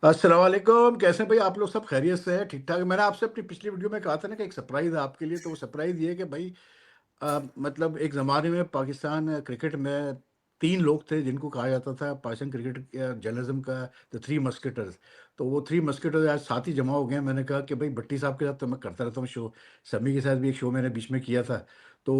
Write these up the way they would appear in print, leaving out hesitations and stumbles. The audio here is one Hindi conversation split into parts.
अस्सलाम वालेकुम। कैसे हैं भाई आप लोग? सब खैरियत से हैं? ठीक ठाक? मैंने आपसे अपनी पिछली वीडियो में कहा था ना कि एक सरप्राइज़ है आपके लिए। तो वो सरप्राइज़ ये है कि भाई मतलब एक ज़माने में पाकिस्तान क्रिकेट में 3 लोग थे जिनको कहा जाता था पाकिस्तान क्रिकेट जर्नलिज़्म का द थ्री मस्केटर्स। तो वो थ्री मस्केटर्स आज साथ ही जमा हो गए हैं। मैंने कहा कि भाई भट्टी साहब के साथ तो मैं करता रहता हूँ शो, समी के साथ भी एक शो मैंने बीच में किया था। तो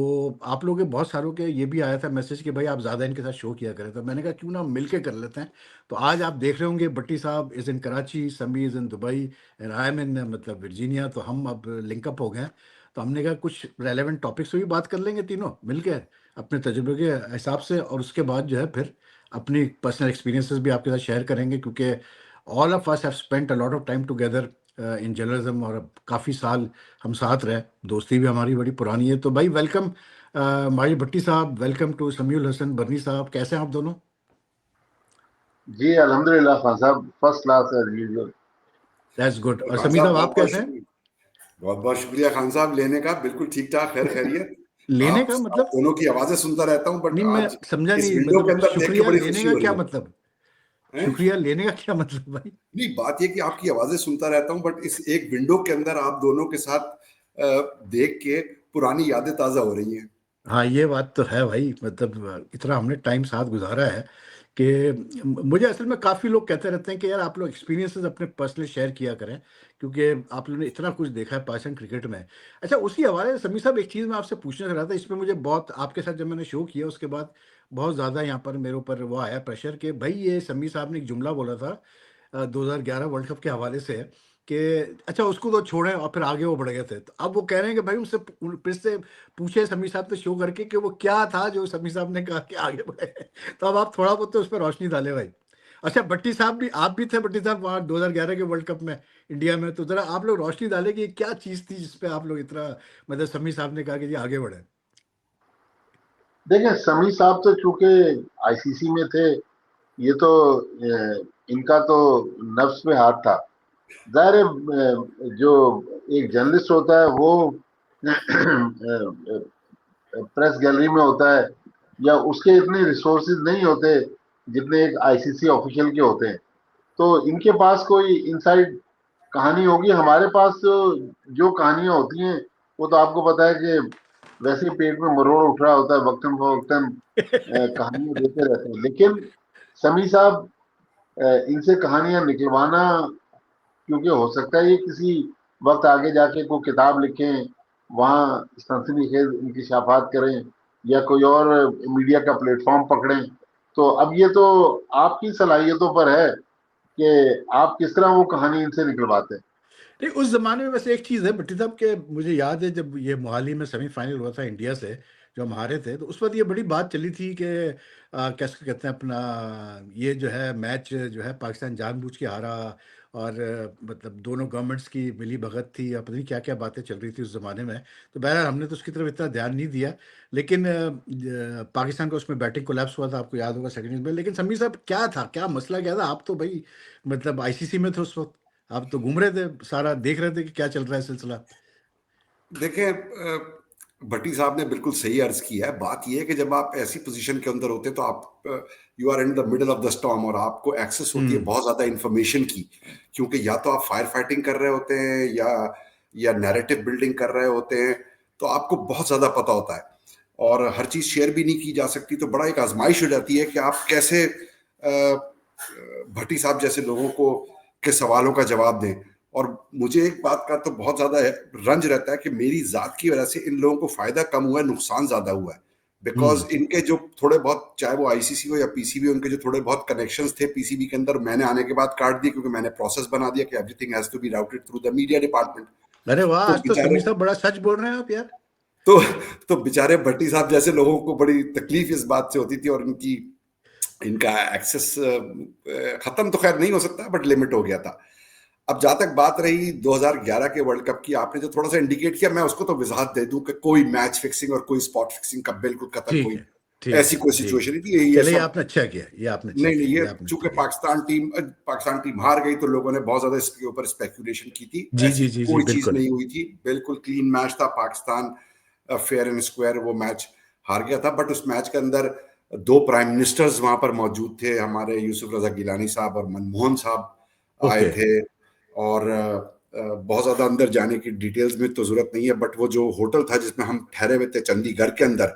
आप लोगों के बहुत सारों के ये भी आया था मैसेज कि भाई आप ज़्यादा इनके साथ शो किया करें। तो मैंने कहा क्यों ना मिल के कर लेते हैं। तो आज आप देख रहे होंगे भट्टी साहब is in Karachi, Sami is in Dubai and I am in मतलब वर्जीनिया। तो हम अब लिंक अप हो गए हैं। तो हमने कहा कुछ रेलेवेंट टॉपिक्स पे भी बात कर लेंगे तीनों मिलके अपने तजुर्बे के हिसाब से, और उसके बाद जो है फिर अपनी पर्सनल एक्सपीरियंसेस भी आपके साथ शेयर करेंगे, क्योंकि all of us have spent a lot of time together in journalism, और काफ़ी साल हम साथ रहे, दोस्ती भी हमारी बड़ी पुरानी है। तो भाई वेलकम माजी भट्टी साहब, वेलकम टू समीउल हसन बर्नी साहब। कैसे हैं आप दोनों? जी अल्हम्दुलिल्लाह Khan sahab, first class as usual. That's good. और खान समी साहब साहब आप बहुत बहुत कैसे हैं? शुक्रिया। बहुत बहुत शुक्रिया खान साहब लेने का। बिल्कुल ठीक ठाक, खैर खैरियत। लेने का आप मतलब? दोनों की आवाजें सुनता रहता हूँ, बट नहीं, मैं आज समझा इस नहीं, विंडो के मतलब अंदर देख के शुक्रिया बड़ी लेने खुशी का हो क्या रही है। मतलब? हैं? शुक्रिया लेने का क्या मतलब भाई? नहीं, बात ये कि आपकी आवाजें सुनता रहता हूँ, बट इस एक विंडो के अंदर आप दोनों के साथ देख के पुरानी यादें ताजा हो रही हैं। हाँ, ये बात तो है भाई। मतलब इतना हमने टाइम साथ गुजारा है कि मुझे असल में काफ़ी लोग कहते रहते हैं कि यार आप लोग एक्सपीरियंसेस अपने पर्सनल शेयर किया करें, क्योंकि आप लोगों ने इतना कुछ देखा है पाकिस्तान क्रिकेट में। अच्छा, उसी हवाले से समी साहब एक चीज़ मैं आपसे पूछना चाह रहा था। इसमें मुझे बहुत आपके साथ जब मैंने शो किया उसके बाद बहुत ज़्यादा यहाँ पर मेरे ऊपर वो आया प्रेशर कि भाई ये समी साहब ने एक जुमला बोला था 2011 वर्ल्ड कप के हवाले से कि अच्छा उसको तो छोड़ें, और फिर आगे वो बढ़ गए थे। तो अब वो कह रहे हैं कि भाई उनसे फिर से पूछे समी साहब से शो करके कि वो क्या था जो समी साहब ने कहा कि आगे बढ़े। तो अब आप थोड़ा बहुत तो उस पर रोशनी डालें भाई। अच्छा, भट्टी साहब भी, आप भी थे भट्टी साहब वहाँ 2011 के वर्ल्ड कप में इंडिया में। तो जरा आप लोग रोशनी डालें कि ये क्या चीज़ थी जिसपे आप लोग इतना, मतलब समी साहब ने कहा कि जी आगे बढ़े। देखें, समी साहब तो चूंकि आईसीसी में थे, ये तो इनका तो नफ्स में हाथ था। जाहिर है, जो एक जर्नलिस्ट होता है वो प्रेस गैलरी में होता है, या उसके इतने रिसोर्सेज नहीं होते जितने एक आईसीसी ऑफिशियल के होते हैं। तो इनके पास कोई इनसाइड कहानी होगी। हमारे पास जो कहानियां होती हैं वो तो आपको पता है कि वैसे ही पेट में मरोड़ उठ रहा होता है, वक्तन फवक्तन कहानियां देते रहते हैं। लेकिन समी साहब, इनसे कहानियां निकलवाना, क्योंकि हो सकता है ये किसी वक्त आगे जाके कोई किताब लिखें, वहां सनसनीखेज इंकशाफात करें, या कोई और मीडिया का प्लेटफॉर्म पकड़ें। तो अब ये तो आपकी सलाहियतों पर है कि आप किस तरह वो कहानी इनसे निकलवाते हैं। नहीं, उस ज़माने में वैसे एक चीज़ है भट्टी साहब के, मुझे याद है जब ये मोहाली में सेमीफाइनल हुआ था इंडिया से, जो हम हारे थे, तो उस वक़्त ये बड़ी बात चली थी कि कैसे कहते हैं अपना, ये जो है मैच जो है पाकिस्तान जानबूझ के हारा, और मतलब दोनों गवर्नमेंट्स की मिली-भगत थी, या पता नहीं क्या-क्या बातें चल रही थी उस ज़माने में। तो बहरहाल हमने तो उसकी तरफ इतना ध्यान नहीं दिया। लेकिन पाकिस्तान का उसमें बैटिंग कोलैप्स हुआ था, आपको याद होगा सेकंड इनिंग्स में। लेकिन शम्मी साहब क्या था? क्या मसला क्या था? आप तो भई मतलब आईसीसी में थे उस वक़्त। आप तो घूम रहे थे, सारा देख रहे थे कि क्या चल रहा है सिलसिला। देखें, भट्टी साहब ने बिल्कुल सही अर्ज किया है। बात यह है कि जब आप ऐसी पोजीशन के अंदर होते हैं तो आप you are in the middle of the storm, और आपको एक्सेस होती है हुँ। बहुत ज्यादा इंफॉर्मेशन की। क्योंकि या तो आप फायर फाइटिंग कर रहे होते हैं या नैरेटिव बिल्डिंग कर रहे होते हैं, तो आपको बहुत ज्यादा पता होता है और हर चीज शेयर भी नहीं की जा सकती। तो बड़ा एक आजमाइश हो जाती है कि आप कैसे भट्टी साहब जैसे लोगों को के सवालों का जवाब दें। और मुझे एक बात का तो बहुत ज्यादा रंज रहता है कि मेरी जात की वजह से इन लोगों को फायदा कम हुआ है, नुकसान ज्यादा हुआ है। बिकॉज हुँ। इनके जो थोड़े बहुत, चाहे वो आईसीसी हो या पीसीबी, उनके जो थोड़े बहुत कनेक्शंस थे पीसीबी के अंदर, मैंने आने के बाद काट दिए, क्योंकि मैंने प्रोसेस बना दिया कि everything has to be routed through the media department. अरे वाह! तो आज तो बेचारे समी साहब बड़ा सच बोल रहे हैं आप यार। तो तो बेचारे भट्टी साहब जैसे लोगों को बड़ी तकलीफ इस बात से होती थी, और इनकी इनका एक्सेस खत्म तो खैर नहीं हो सकता, बट लिमिट हो गया था। अब जहां तक बात रही 2011 के वर्ल्ड कप की, आपने जो थोड़ा सा इंडिकेट किया, मैं उसको तो वजाहत दे दूं कि कोई मैच फिक्सिंग और कोई स्पॉट फिक्सिंग का बिल्कुल कतई ठीक कोई है, ठीक ऐसी है, कोई ठीक सिचुएशन है। नहीं थी। ये चलिए, सब आपने अच्छा किया, ये आपने अच्छा नहीं नहीं, किया, ये ये आपने चूंकि अच्छा किया। पाकिस्तान टीम हार गई तो लोगों ने बहुत ज्यादा इसके ऊपर स्पेकुलेशन की थी। जी, ऐसी जी, जी, जी, कोई चीज बिल्कुल। नहीं हुई थी, बिल्कुल क्लीन मैच था। पाकिस्तान फेयर एंड स्क्वायर वो मैच हार गया था। बट उस मैच के अंदर दो प्राइम मिनिस्टर्स वहां पर मौजूद थे, हमारे यूसुफ रजा गिलानी साहब और मनमोहन साहब। आए ओके। थे। और बहुत ज्यादा अंदर जाने की डिटेल्स में तो जरूरत नहीं है, बट वो जो होटल था जिसमें हम ठहरे हुए थे चंडीगढ़ के अंदर,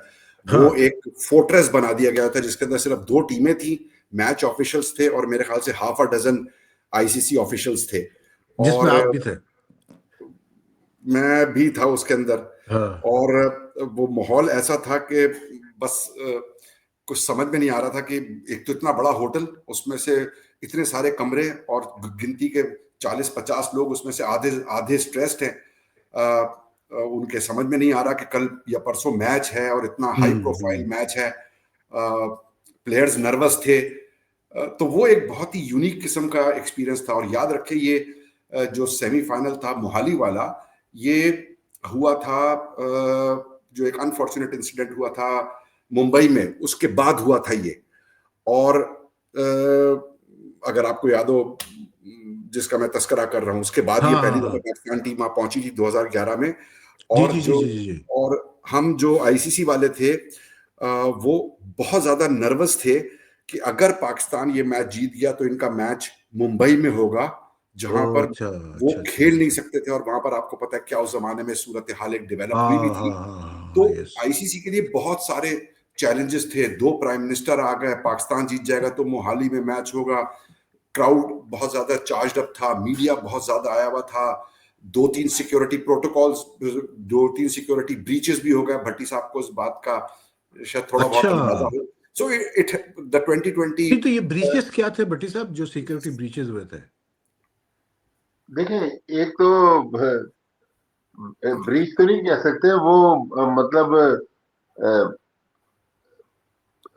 वो हाँ, एक फोर्ट्रेस बना दिया गया था जिसके अंदर सिर्फ 2 टीमें थी, मैच ऑफिशियल्स थे और मेरे ख्याल से half a dozen ICC officials थे। जिसमें और आप भी थे। मैं भी था उसके अंदर। हाँ। और वो माहौल ऐसा था कि बस कुछ समझ में नहीं आ रहा था कि एक तो इतना बड़ा होटल, उसमें से इतने सारे कमरे और गिनती के 40-50 लोग, उसमें से आधे आधे स्ट्रेस्ड हैं। उनके समझ में नहीं आ रहा कि कल या परसों मैच है और इतना हाई प्रोफाइल हम्म। मैच है। प्लेयर्स नर्वस थे। तो वो एक बहुत ही यूनिक किस्म का एक्सपीरियंस था। और याद रखें, ये जो सेमीफाइनल था मोहाली वाला, ये हुआ था, जो एक अनफॉर्चुनेट इंसिडेंट हुआ था मुंबई में, उसके बाद हुआ था ये। और अगर आपको याद हो, जिसका मैं तस्करा कर रहा हूं, उसके बाद ये हाँ, पहली हाँ, दफा हाँ। पाकिस्तान टीम वहां पहुंची थी 2011 में। जी, और जी, जी, जो जी, जी, जी। और हम जो आईसीसी वाले थे, वो बहुत ज्यादा नर्वस थे कि अगर पाकिस्तान ये मैच जीत गया तो इनका मैच मुंबई में होगा, जहां ओह! पर अच्छा, वो अच्छा, अच्छा, खेल नहीं अच्छा। सकते थे। और वहां पर आपको पता है क्या उस जमाने में सूरत हाल एक डेवलप हुई भी हाँ, थी। हाँ, हाँ, हाँ, तो हाँ, यस। आईसीसी के लिए बहुत सारे चैलेंजेस थे। 2 प्राइम मिनिस्टर आ गए, पाकिस्तान जीत जाएगा तो मोहाली में मैच होगा, क्राउड बहुत ज्यादा चार्ज अप था, मीडिया बहुत ज्यादा आया हुआ था, 2-3 सिक्योरिटी प्रोटोकॉल्स, 2-3 सिक्योरिटी ब्रीचेस भी हो गए। भट्टी साहब को इस बात का शायद थोड़ा बहुत अच्छा। अंदाजा हो। So it the 2020। नहीं, तो ये ब्रीचेस क्या थे भट्टी साहब, जो सिक्योरिटी ब्रीचेस हुए थे? देखें, एक तो ब्रीच तो नहीं कह सकते वो, मतलब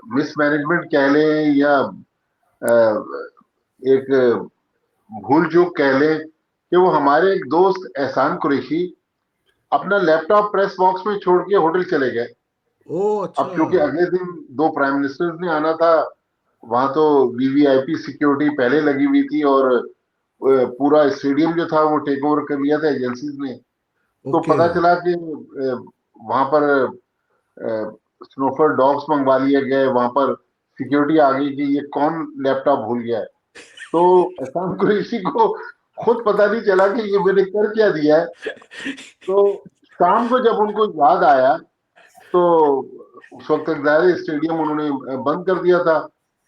मिसमैनेजमेंट कह लें या अ, एक भूल चूक कह लें कि वो हमारे एक दोस्त एहसान कुरैशी अपना लैपटॉप प्रेस बॉक्स में छोड़ के होटल चले गए। ओह! अब अच्छा। क्योंकि अगले दिन 2 प्राइम मिनिस्टर्स ने आना था, वहां तो वीवीआईपी सिक्योरिटी पहले लगी हुई थी और पूरा स्टेडियम जो था वो टेक ओवर कर लिया था एजेंसीज ने। तो ओके। पता चला कि वहां पर स्नोफर डॉग्स मंगवा लिए गए, वहां पर सिक्योरिटी आ गई कि ये कौन लैपटॉप भूल गया है। तो एहसान कुरैशी को खुद पता नहीं चला कि ये मैंने कर क्या दिया है। तो शाम को जब उनको याद आया तो उस वक्त तक जाहिर है स्टेडियम उन्होंने बंद कर दिया था।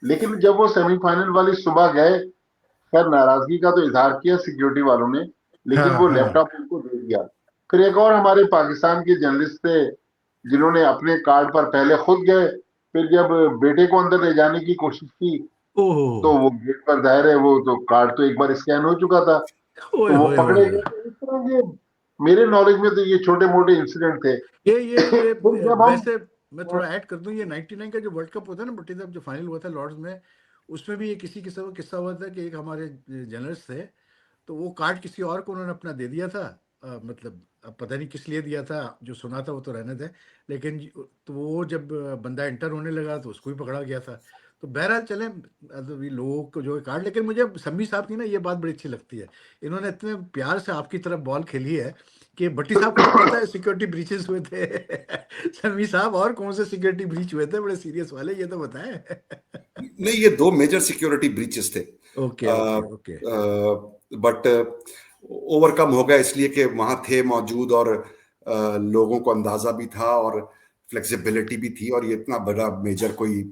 लेकिन जब वो सेमीफाइनल वाली सुबह गए, खैर नाराजगी का तो इजहार किया सिक्योरिटी वालों ने, लेकिन हाँ, वो हाँ। लैपटॉप उनको दे दिया। फिर एक और हमारे पाकिस्तान के जर्नलिस्ट थे जिन्होंने अपने कार्ड पर पहले खुद गए, फिर जब बेटे को अंदर ले जाने की कोशिश की ओह! तो वो गेट पर जाहिर है वो तो कार्ड तो एक बार स्कैन हो चुका था, ओए तो वो होए होए पकड़े होए! गए। तो इस तरह के मेरे नॉलेज में तो ये छोटे मोटे इंसिडेंट थे। ये फिर जब हम वैसे मैं थोड़ा ऐड कर दूं, ये 99 का जो वर्ल्ड कप होता है ना भट्टी साहब, जो फाइनल हुआ था लॉर्ड्स में, उसमें भी ये किसी किस्म का किस्सा हुआ था कि एक हमारे जर्नलिस्ट थे, तो वो कार्ड किसी और को उन्होंने अपना दे दिया था। मतलब अब पता नहीं किस लिए दिया था, जो सुना था वो तो रहने दें। लेकिन तो वो जब बंदा एंटर होने लगा तो उसको भी पकड़ा गया था। तो बहरहाल चले, ये लोगों को जो है कार्ड। लेकिन मुझे सम्मी साहब की ना ये बात बड़ी अच्छी लगती है, इन्होंने इतने प्यार से आपकी तरफ बॉल खेली है कि भट्टी साहब को तो पता है सिक्योरिटी ब्रीचेस हुए थे। सम्मी साहब और कौन से सिक्योरिटी ब्रीच हुए थे बड़े सीरियस वाले, ये तो बताएं। नहीं, ये 2 मेजर सिक्योरिटी ब्रीचेस थे। Okay, okay, okay. But overcome हो गया इसलिए कि वहां थे मौजूद, और लोगों को अंदाजा भी था और फ्लेक्सिबिलिटी भी थी, और ये इतना बड़ा मेजर कोई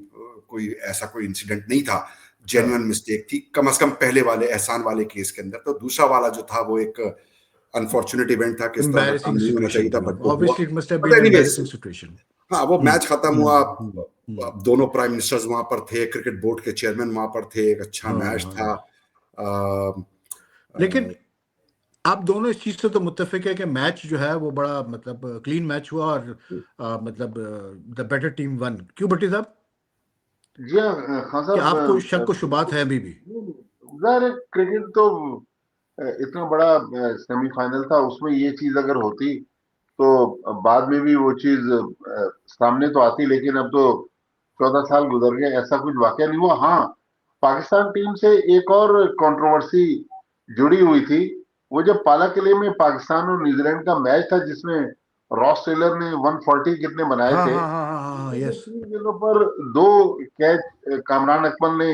कोई ऐसा कोई इंसिडेंट नहीं था। जेन्युइन हाँ। मिस्टेक थी, कम से कम पहले वाले एहसान वाले केस के अंदर। तो दूसरा वाला जो था वो एक अनफॉर्चुनेट इवेंट था कि इस तरह का काम एम्बैरेसिंग नहीं होना चाहिए सिचुएशन था, थी वो, बट वो हुआ। Obviously it must have but been anyways, embarrassing situation. हाँ, वो हम्म, मैच खत्म हुआ। हम्म, हम्म, हम्म। दोनों प्राइम मिनिस्टर्स वहां पर थे, क्रिकेट बोर्ड के चेयरमैन वहां पर थे, एक अच्छा हाँ, मैच था। हाँ। अ, लेकिन आप दोनों इस चीज से तो मुत्तफिक है कि मैच जो है वो बड़ा मतलब क्लीन मैच हुआ, और मतलब द बेटर टीम वन। क्यों भट्टी साहब, जी हाँ, खान कि साहब, आपको शक व शुबात है अभी भी? जाहिर है क्रिकेट तो इतना बड़ा सेमीफाइनल था, उसमें ये चीज अगर होती तो बाद में भी वो चीज सामने तो आती, लेकिन अब तो 14 साल गुजर गए, ऐसा कुछ वाकया नहीं हुआ। हाँ, पाकिस्तान टीम से एक और कंट्रोवर्सी जुड़ी हुई थी। वो जब पाला किले में पाकिस्तान और न्यूजीलैंड का मैच था जिसमें रॉस टेलर ने 140 कितने बनाए हाँ, थे, हाँ, हाँ, हाँ, हाँ, उसमें यस। 3 गेंदों पर 2 कैच कामरान अकमल ने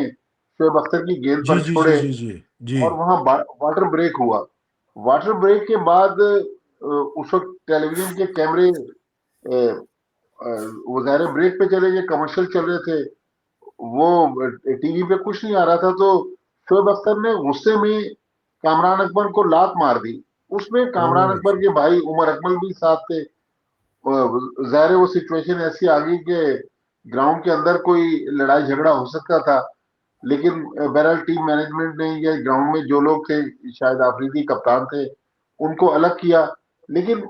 शोएब अख्तर की गेंद जी, पर जी, जी, छोड़े। जी, जी। जी। और वहां वाटर ब्रेक हुआ। वाटर ब्रेक के बाद उस वक्त टेलीविजन के कैमरे वो ज़ाहिर ब्रेक पे चले गए, कमर्शियल चल रहे थे, वो टीवी पे कुछ नहीं आ रहा था, तो शोएब अख्तर ने गुस्से में कामरान अकबर को लात मार दी। उसमें कामरान ओह अकबर के भाई उमर अकमल भी साथ थे। ज़ाहिर है वो सिचुएशन ऐसी आ गई कि ग्राउंड के अंदर कोई लड़ाई झगड़ा हो सकता था, लेकिन बहरहाल टीम मैनेजमेंट ने या ग्राउंड में जो लोग थे, शायद आफरीदी कप्तान थे, उनको अलग किया। लेकिन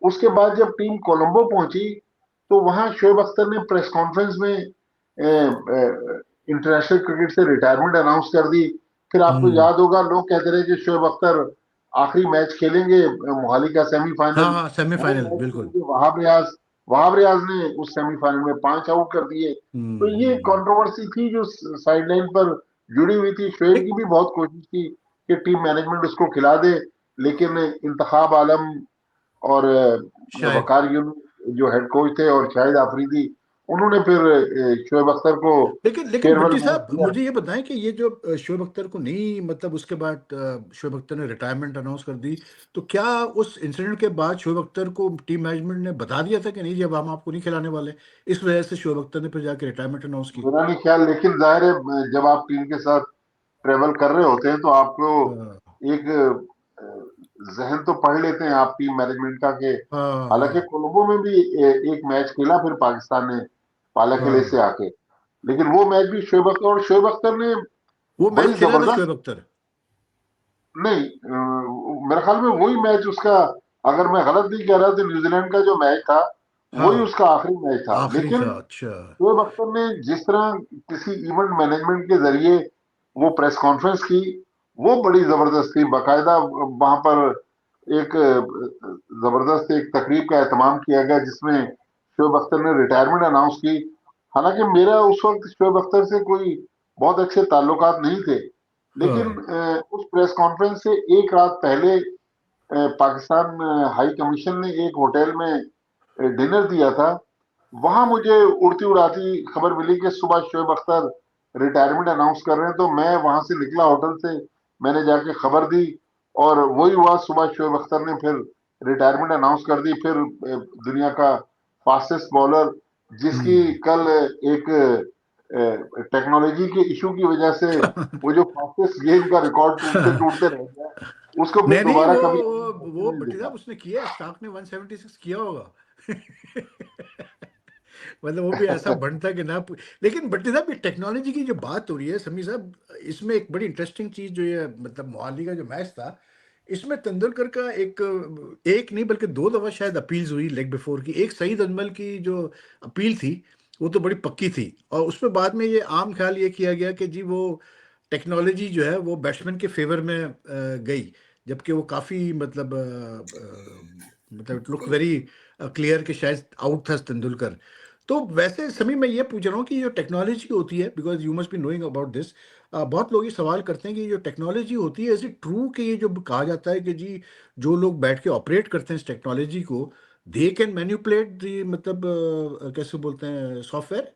उसके बाद जब टीम कोलंबो पहुंची तो वहां शोएब अख्तर ने प्रेस कॉन्फ्रेंस में इंटरनेशनल क्रिकेट से रिटायरमेंट अनाउंस कर दी। फिर आपको हम्म। याद होगा लोग कहते रहे कि शोएब अख्तर आखिरी मैच खेलेंगे, मोहाली का हाँ सेमीफाइनल, हाँ, वो सेमीफाइनल मैच बिल्कुल। खेलेंगे वहाब रियाज ने उस सेमीफाइनल में 5 आउट कर दिए। तो ये हम्म। कंट्रोवर्सी थी जो साइडलाइन पर जुड़ी हुई थी। शोएब एक की भी बहुत कोशिश की कि टीम मैनेजमेंट उसको खिला दे, लेकिन इंतखाब आलम और शायद, वकार यूनुस जो हेड कोच थे और शाहिद आफरीदी, उन्होंने फिर शोएब अख्तर को लेकिन लेकिन फेयरवेल भट्टी मैच साहब दिया। मुझे ये बताएं कि ये जो शोएब अख्तर को नहीं, मतलब उसके बाद शोएब अख्तर ने रिटायरमेंट अनाउंस कर दी, तो क्या उस इंसिडेंट के बाद शोएब अख्तर को टीम मैनेजमेंट ने बता दिया था कि नहीं, जब हम आपको नहीं खिलाने वाले, इस वजह से शोएब अख्तर ने फिर जाके रिटायरमेंट अनाउंस की? मेरा नहीं ख्याल, लेकिन जाहिर है जब आप टीम के साथ ट्रेवल कर रहे होते हैं तो आपको हाँ एक जहन तो पढ़ लेते हैं आप टीम मैनेजमेंट का, कि हाँ हालांकि हाँ कोलंबो में भी एक मैच खेला फिर पाकिस्तान ने पाला किले हाँ। से आके, लेकिन वो मैच भी शोएब अख्तर ने वो बड़ी मैच खेला था शोएब जबरदस्त, अख्तर? नहीं मेरे ख्याल में वही मैच उसका, अगर मैं गलत नहीं कह रहा तो न्यूजीलैंड का जो मैच था वही हाँ, उसका आखिरी मैच था। आखिरी लेकिन था, अच्छा। शोएब अख्तर ने जिस तरह किसी इवेंट मैनेजमेंट के जरिए वो प्रेस कॉन्फ्रेंस की, वो बड़ी जबरदस्त थी। बाकायदा वहां पर एक जबरदस्त एक तकरीब का एहतमाम किया गया जिसमें शोएब अख्तर ने रिटायरमेंट अनाउंस की। हालांकि मेरा उस वक्त शोएब अख्तर से कोई बहुत अच्छे ताल्लुकात नहीं थे, लेकिन हाँ। उस प्रेस कॉन्फ्रेंस से एक रात पहले पाकिस्तान हाई कमीशन ने एक होटल में डिनर दिया था। वहां मुझे उड़ती उड़ाती खबर मिली कि सुबह शोएब अख्तर रिटायरमेंट अनाउंस कर रहे हैं, तो मैं वहां से निकला होटल से, मैंने जाके खबर दी, और वही हुआ। सुबह शोएब अख्तर ने फिर रिटायरमेंट अनाउंस कर दी। फिर दुनिया का फास्टेस्ट बॉलर, जिसकी हम्म। कल एक टेक्नोलॉजी के इशू की वजह से वो जो फास्टेस्ट गेम का रिकॉर्ड टूटते टूटते रह गया, उसको फिर नहीं नहीं, दोबारा वो कभी वो नहीं भट्टी देखा। साहब उसने किया है, स्टार्क ने 176 किया होगा। मतलब वो भी ऐसा बनता कि ना लेकिन भट्टी साहब, ये टेक्नोलॉजी की जो बात हो रही है समी साहब, इसमें एक बड़ी इंटरेस्टिंग चीज जो ये, मतलब मोहाली का जो मैच था, इसमें तेंदुलकर का एक नहीं बल्कि दो दफा शायद अपील्स हुई लेग बिफोर की। एक सईद अजमल की जो अपील थी वो तो बड़ी पक्की थी, और उसमें बाद में ये आम ख्याल ये किया गया कि जी वो टेक्नोलॉजी जो है वो बैट्समैन के फेवर में गई, जबकि वो काफी मतलब इट लुक वेरी क्लियर कि शायद आउट था तेंदुलकर। तो वैसे समी मैं ये पूछ रहा हूँ कि जो टेक्नोलॉजी होती है, because you must be knowing about this, बहुत लोग ये सवाल करते हैं कि जो टेक्नोलॉजी होती है, इज इट ट्रू कि ये जो कहा जाता है कि जी जो लोग बैठ के ऑपरेट करते हैं इस टेक्नोलॉजी को, दे कैन मैनिपुलेट द, मतलब कैसे बोलते हैं, सॉफ्टवेयर?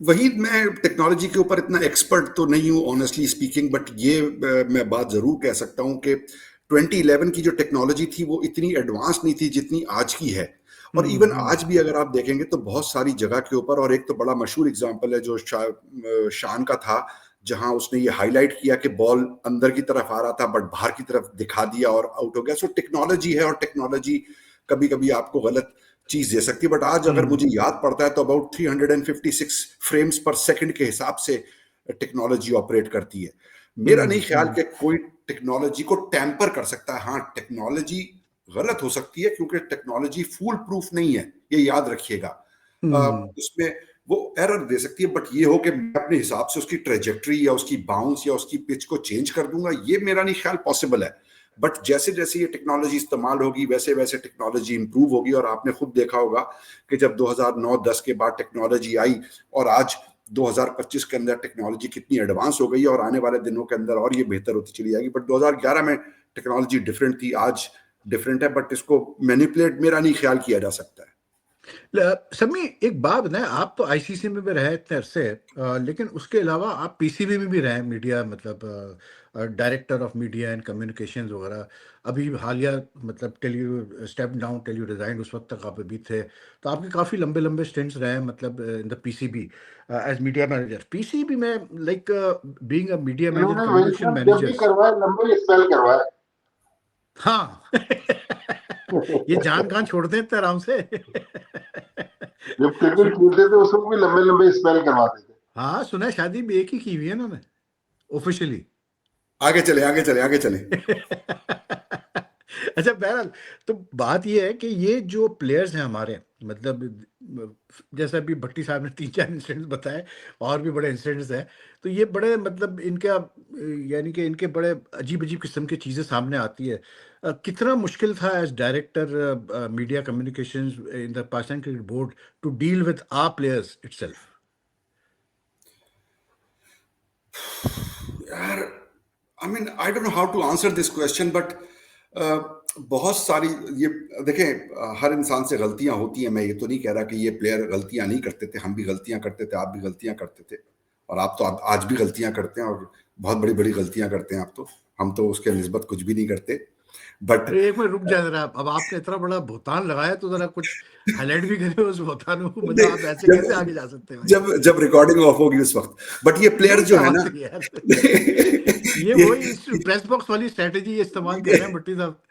वही, मैं टेक्नोलॉजी के ऊपर इतना एक्सपर्ट तो नहीं हूं ऑनेस्टली स्पीकिंग, बट ये मैं बात जरूर कह सकता हूं कि 2011 की जो टेक्नोलॉजी थी वो इतनी एडवांस नहीं थी जितनी आज की है। और इवन हम्म। आज भी अगर आप देखेंगे तो बहुत सारी जगह के ऊपर, और एक तो बड़ा मशहूर एग्जांपल है जो शान का था, जहां उसने ये हाईलाइट किया कि बॉल अंदर की तरफ आ रहा था बट बाहर की तरफ दिखा दिया और आउट हो गया। सो टेक्नोलॉजी है, और टेक्नोलॉजी कभी कभी आपको गलत चीज दे सकती है। बट आज अगर हम्म। मुझे याद पड़ता है तो अबाउट 356 फ्रेम्स पर सेकंड के हिसाब से टेक्नोलॉजी ऑपरेट करती है। मेरा नहीं ख्याल कि कोई टेक्नोलॉजी को टैंपर कर सकता है। हाँ, टेक्नोलॉजी गलत हो सकती है क्योंकि टेक्नोलॉजी फूल प्रूफ नहीं है, ये याद रखिएगा। हम्म। उसमें वो एरर दे सकती है, बट ये हो कि मैं अपने हिसाब से उसकी ट्रेजेक्ट्री या उसकी बाउंस या उसकी पिच को चेंज कर दूंगा, ये मेरा नहीं ख्याल पॉसिबल है। बट जैसे जैसे ये टेक्नोलॉजी इस्तेमाल होगी वैसे वैसे टेक्नोलॉजी इंप्रूव होगी। और आपने खुद देखा होगा कि जब 2009-10 के बाद टेक्नोलॉजी आई और आज 2025 के अंदर टेक्नोलॉजी कितनी एडवांस हो गई है, और आने वाले दिनों के अंदर और ये बेहतर होती चली जाएगी। बट 2011 में टेक्नोलॉजी डिफरेंट थी, आज डिफरेंट है, बट इसको मैनिपुलेट मेरा नहीं ख्याल किया जा सकता है। समी एक बात ना, आप तो आईसीसी में भी रहे इतने अरसे, लेकिन उसके अलावा आप पीसीबी में भी रहे, मीडिया मतलब director of media and communications वगैरह। अभी हालिया मतलब till you step down till you resign, उस वक्त तक आप अभी थे, तो आपके काफ़ी लंबे लंबे स्टेंट्स रहे हैं मतलब in the PCB as media manager. PCB में like being a media manager, इन्होंने वही कम्युनिकेशन सब जब भी मैनेजर्स। करवाया लंबे स्पेल करवाया। हाँ ये जान कहाँ छोड़ते हैं इतने आराम से जब क्रिकेट खेलते थे उस वक्त भी लंबे लंबे स्पेल करवाते थे। हाँ सुना है, शादी भी एक ही की हुई है इन्होंने ऑफिशियली आगे चले, आगे चले, आगे चले। अच्छा बहरहाल, तो बात ये है कि ये जो प्लेयर्स हैं हमारे, मतलब जैसा अभी भट्टी साहब ने 3-4 इंसिडेंट्स बताए, और भी बड़े इंसिडेंट्स हैं, तो ये बड़े मतलब इनका यानी कि इनके बड़े अजीब अजीब किस्म की चीज़ें सामने आती है। कितना मुश्किल था as director media communications in the Pakistan cricket board to deal with our players itself? यार, I mean I don't know how to answer this question, but बहुत सारी, ये देखें, हर इंसान से गलतियां होती हैं। मैं ये तो नहीं कह रहा कि ये प्लेयर गलतियां नहीं करते थे, हम भी गलतियां करते थे, आप भी गलतियां करते थे, और आप तो आज भी गलतियां करते हैं, और बहुत बड़ी बड़ी गलतियां करते हैं आप तो। हम तो उसके निस्बत कुछ भी नहीं करते, बट अरे एक मिनट रुक जाए जरा, अब आपने इतना बड़ा भुगतान लगाया तो जरा कुछ हाईलाइट भी करें उस भुगतान को, मतलब आप ऐसे जब कैसे आगे जा सकते हैं भाई? जब जब रिकॉर्डिंग ऑफ होगी उस वक्त। बट ये प्लेयर ये जो क्या है बात ना, है यार ये ये वही प्रेस बॉक्स वाली स्ट्रेटेजी इस्तेमाल कर रहे हैं भट्टी साहब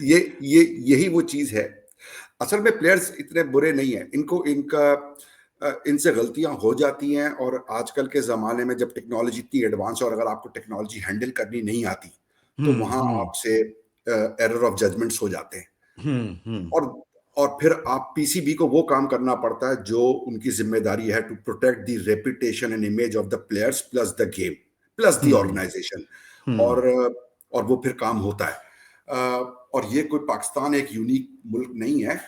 ये ये यही वो चीज है। असल में प्लेयर्स इतने बुरे नहीं हैं, इनको इनसे गलतियां हो जाती हैं, और आजकल के ज़माने में जब टेक्नोलॉजी इतनी एडवांस है, और अगर आपको टेक्नोलॉजी हैंडल करनी नहीं आती, तो वहां हम्म आपसे एरर ऑफ जजमेंट्स हो जाते हैं। हम्म। और फिर आप पीसीबी को वो काम करना पड़ता है जो उनकी जिम्मेदारी है, to protect the reputation and image of the players plus the game plus the hmm organisation. Hmm और वो फिर काम होता है। और ये कोई पाकिस्तान एक यूनिक मुल्क नहीं है।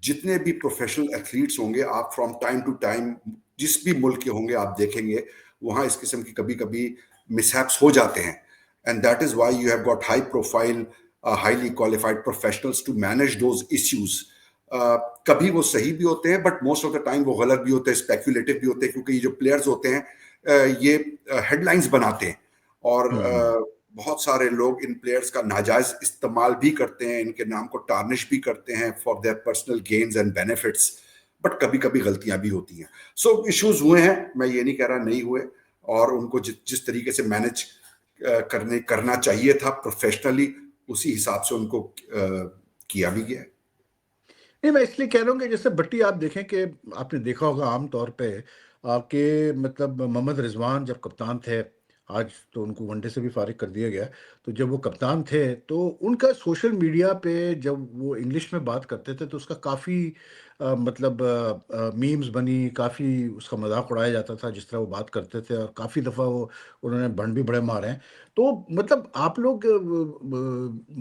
जितने भी प्रोफेशनल एथलीट्स होंगे, आप फ्रॉम टाइम टू टाइम जिस भी मुल्क के होंगे, आप देखेंगे वहां इस किस्म की कभी कभी मिसहैप्स हो जाते हैं। And that is why you have got high profile highly qualified professionals to manage those issues. कभी वो सही भी होते हैं, but most of the time वो गलत भी होते हैं, स्पेक्यूलेटिव भी होते हैं, क्योंकि ये जो प्लेयर्स होते हैं ये हेडलाइंस बनाते हैं, और हम्म बहुत सारे लोग इन प्लेयर्स का नाजायज इस्तेमाल भी करते हैं, इनके नाम को टार्निश भी करते हैं for their personal gains and benefits. But कभी कभी गलतियां भी होती हैं। सो इश्यूज हुए हैं, मैं ये नहीं कह रहा नहीं हुए, और उनको जिस तरीके से मैनेज करना चाहिए था प्रोफेशनली, उसी हिसाब से उनको किया भी गया। नहीं, मैं इसलिए कह रहा हूँ कि जैसे भट्टी आप देखें कि आपने देखा होगा आम तौर पे कि मतलब मोहम्मद रिजवान जब कप्तान थे, आज तो उनको वनडे से भी फारिग कर दिया गया, तो जब वो कप्तान थे तो उनका सोशल मीडिया पे जब वो इंग्लिश में बात करते थे तो उसका काफ़ी मतलब मीम्स बनी, काफ़ी उसका मजाक उड़ाया जाता था जिस तरह वो बात करते थे, और काफ़ी दफ़ा वो उन्होंने बंड भी बड़े मारे हैं। तो मतलब आप लोग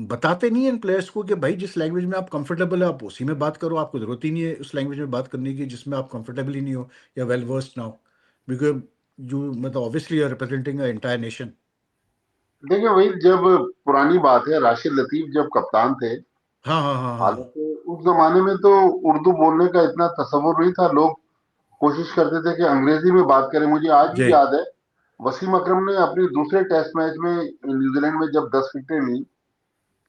बताते नहीं हैं इन प्लेयर्स को कि भाई जिस लैंग्वेज में आप कंफर्टेबल है आप उसी में बात करो, आपको ज़रूरत ही नहीं है उस लैंग्वेज में बात करने की जिसमें आप कंफर्टेबल ही नहीं हो या वेल वर्स्ड ना हो, बिकॉज यू मतलब obviously are representing a entire nation. देखिए वही, जब पुरानी बात है, राशिद लतीफ जब कप्तान थे, हाँ हाँ हाँ हाँ। हालांकि उस जमाने में तो उर्दू बोलने का इतना तसव्वुर नहीं था, लोग कोशिश करते थे कि अंग्रेजी में बात करें। मुझे आज जी। भी याद है, वसीम अकरम ने अपने दूसरे टेस्ट मैच में न्यूजीलैंड में जब 10 विकेटें ली,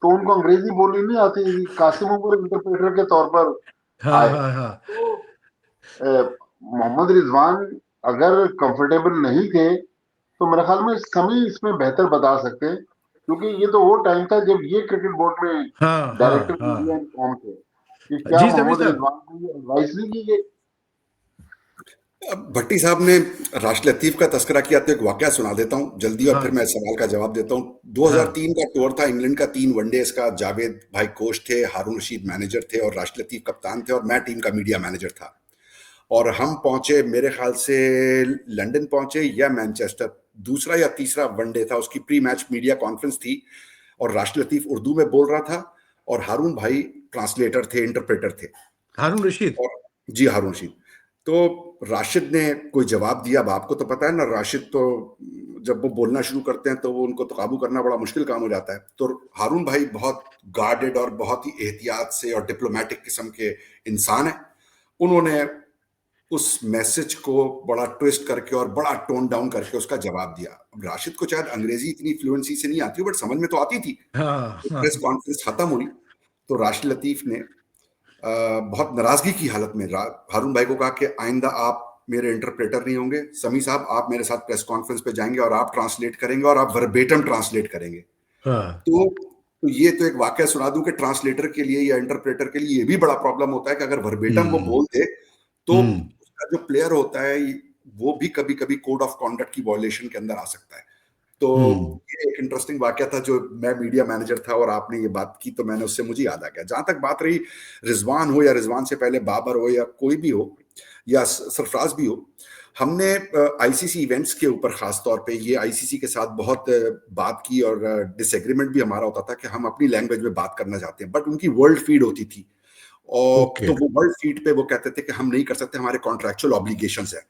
तो उनको अंग्रेजी बोलनी नहीं आती थी, कासिम उमर इंटरप्रेटर के तौर पर हाँ आए। हाँ हाँ। तो मोहम्मद रिजवान अगर कंफर्टेबल नहीं थे, तो मेरे ख्याल में समी इसमें बेहतर बता सकते हैं, क्योंकि ये तो वो टाइम था जब ये क्रिकेट बोर्ड में हाँ डायरेक्टर हाँ मीडिया हाँ। इन्फॉर्म थे, कि क्या जी समी मोहम्मद साहब। रिजवान को ये एडवाइस नहीं की गई। अब भट्टी साहब ने राशिद लतीफ का तस्करा किया, तो एक वाकया सुना देता हूं जल्दी, और फिर हाँ मैं सवाल का जवाब देता हूं। हाँ 2003 का टूर था, इंग्लैंड का 3 वनडेज का। जावेद भाई कोच थे, हारून रशीद मैनेजर थे, और राशिद लतीफ कप्तान थे, और मैं टीम का मीडिया मैनेजर था। और हम पहुंचे, मेरे ख्याल से लंदन पहुंचे या मैनचेस्टर, दूसरा या तीसरा वनडे था, उसकी प्री मैच मीडिया कॉन्फ्रेंस थी, और राशिद लतीफ उर्दू में बोल रहा था, और हारून भाई ट्रांसलेटर थे, इंटरप्रेटर थे। हारून रशीद। और जी, हारून रशीद। तो राशिद ने कोई जवाब दिया। अब आपको तो पता है ना, राशिद तो जब वो बोलना शुरू करते हैं तो वो उनको तो काबू करना बड़ा मुश्किल काम हो जाता है। तो हारून भाई बहुत गार्डेड और बहुत ही एहतियात से और डिप्लोमेटिक किस्म के इंसान है। उन्होंने उस मैसेज को बड़ा ट्विस्ट करके और बड़ा टोन डाउन करके उसका जवाब दिया। अब राशिद को शायद अंग्रेजी इतनी फ्लुएंसी से नहीं आती, बट समझ में तो आती थी। हाँ प्रेस हाँ। कॉन्फ्रेंस खत्म हुई तो राशिद लतीफ ने बहुत नाराजगी की हालत में हारून भाई को कहा कि आइंदा आप मेरे इंटरप्रेटर नहीं होंगे, समी साहब आप मेरे साथ प्रेस कॉन्फ्रेंस पे जाएंगे और आप ट्रांसलेट करेंगे और आप वर्बेटम ट्रांसलेट करेंगे। हाँ। तो ये तो एक वाकया सुना दूं कि ट्रांसलेटर के लिए या इंटरप्रेटर के लिए ये भी बड़ा प्रॉब्लम होता है कि अगर वर्बेटम वो हम्म बोल दे तो हम्म उसका जो प्लेयर होता है वो भी कभी कभी कोड ऑफ कॉन्डक्ट की वॉयलेशन के अंदर आ सकता है। तो हम्म। ये एक इंटरेस्टिंग वाकया था, जो मैं मीडिया मैनेजर था और आपने ये बात की तो मैंने उससे मुझे याद आ गया। जहां तक बात रही रिजवान हो या रिजवान से पहले बाबर हो या कोई भी हो या सरफराज भी हो, हमने आईसीसी इवेंट्स के ऊपर खास तौर पे ये आईसीसी के साथ बहुत बात की और डिसएग्रीमेंट भी हमारा होता था कि हम अपनी लैंग्वेज में बात करना चाहते हैं, बट उनकी वर्ल्ड फीड होती थी और ओके। तो वो वर्ल्ड फीड पे वो कहते थे कि हम नहीं कर सकते, हमारे कॉन्ट्रैक्चुअल ऑब्लिगेशंस है।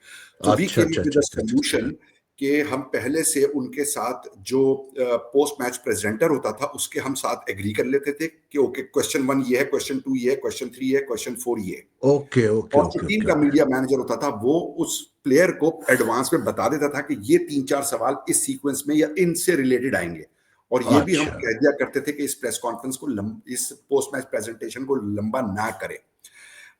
तो वी अच्छा केम अच्छा विद अच्छा अ अच्छा अच्छा। सॉल्यूशन कि हम पहले से उनके साथ जो पोस्ट मैच प्रेजेंटर होता था उसके हम साथ एग्री कर लेते थे कि ओके क्वेश्चन 1 ये है, क्वेश्चन 2 ये है, क्वेश्चन 3 ये है, क्वेश्चन 4 ये है। ओके ओके और जो ओके टीम ओके का ओके। मीडिया मैनेजर होता था वो उस प्लेयर को एडवांस में बता देता था कि ये 3-4 सवाल इस सीक्वेंस में या इनसे रिलेटेड आएंगे। और ये भी हम अच्छा। कह दिया करते थे कि इस प्रेस कॉन्फ्रेंस को इस पोस्ट मैच प्रेजेंटेशन को लंबा ना करें।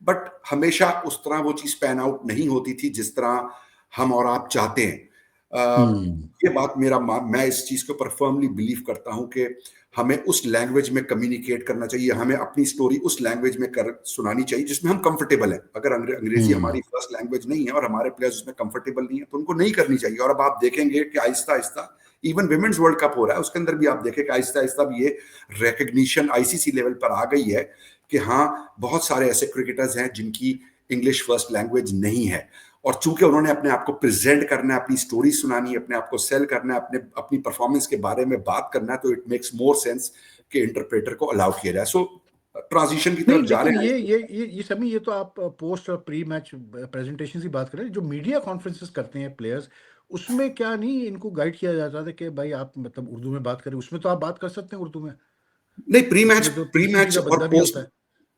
बट हमेशा उस तरह वो चीज पैन आउट नहीं होती थी जिस तरह हम और आप चाहते हैं। हम्म ये बात मैं इस चीज के ऊपर फर्मली बिलीव करता हूं कि हमें उस लैंग्वेज में कम्युनिकेट करना चाहिए, हमें अपनी स्टोरी उस लैंग्वेज में कर सुनानी चाहिए जिसमें हम कंफर्टेबल हैं। अगर अंग्रेजी हम्म। हमारी फर्स्ट लैंग्वेज नहीं है और हमारे प्लेयर्स उसमें कंफर्टेबल नहीं है तो उनको नहीं करनी चाहिए। और अब आप देखेंगे कि Aahista Aahista even women's world cup हो रहा है उसके अंदर भी आप देखें कि आहिस्ता आहिस्ता भी ये रिकग्निशन आईसीसी लेवल पर आ गई है कि हाँ बहुत सारे ऐसे क्रिकेटर्स हैं जिनकी इंग्लिश फर्स्ट लैंग्वेज नहीं है, और चूंकि उन्होंने अपने आप को प्रेजेंट करना है, अपनी स्टोरी सुनानी है, अपने आप को सेल करना है, अपनी परफॉर्मेंस के बारे में बात करना है, तो इट मेक्स मोर सेंस कि इंटरप्रेटर को अलाउ किया जाए। सो ट्रांजिशन की नहीं तरफ जा लेकिन रहे हैं। ये सभी ये तो आप पोस्ट और प्री मैच प्रेजेंटेशन की बात कर रहे हैं, जो मीडिया कॉन्फ्रेंसेस करते हैं प्लेयर्स, उसमें क्या नहीं इनको गाइड किया जाता था कि भाई आप मतलब उर्दू में बात करें? उसमें तो आप बात कर सकते हैं उर्दू में, नहीं, उसमें तो प्री पीसीबी मैच का और बंदा भी होता पोस्ट, है।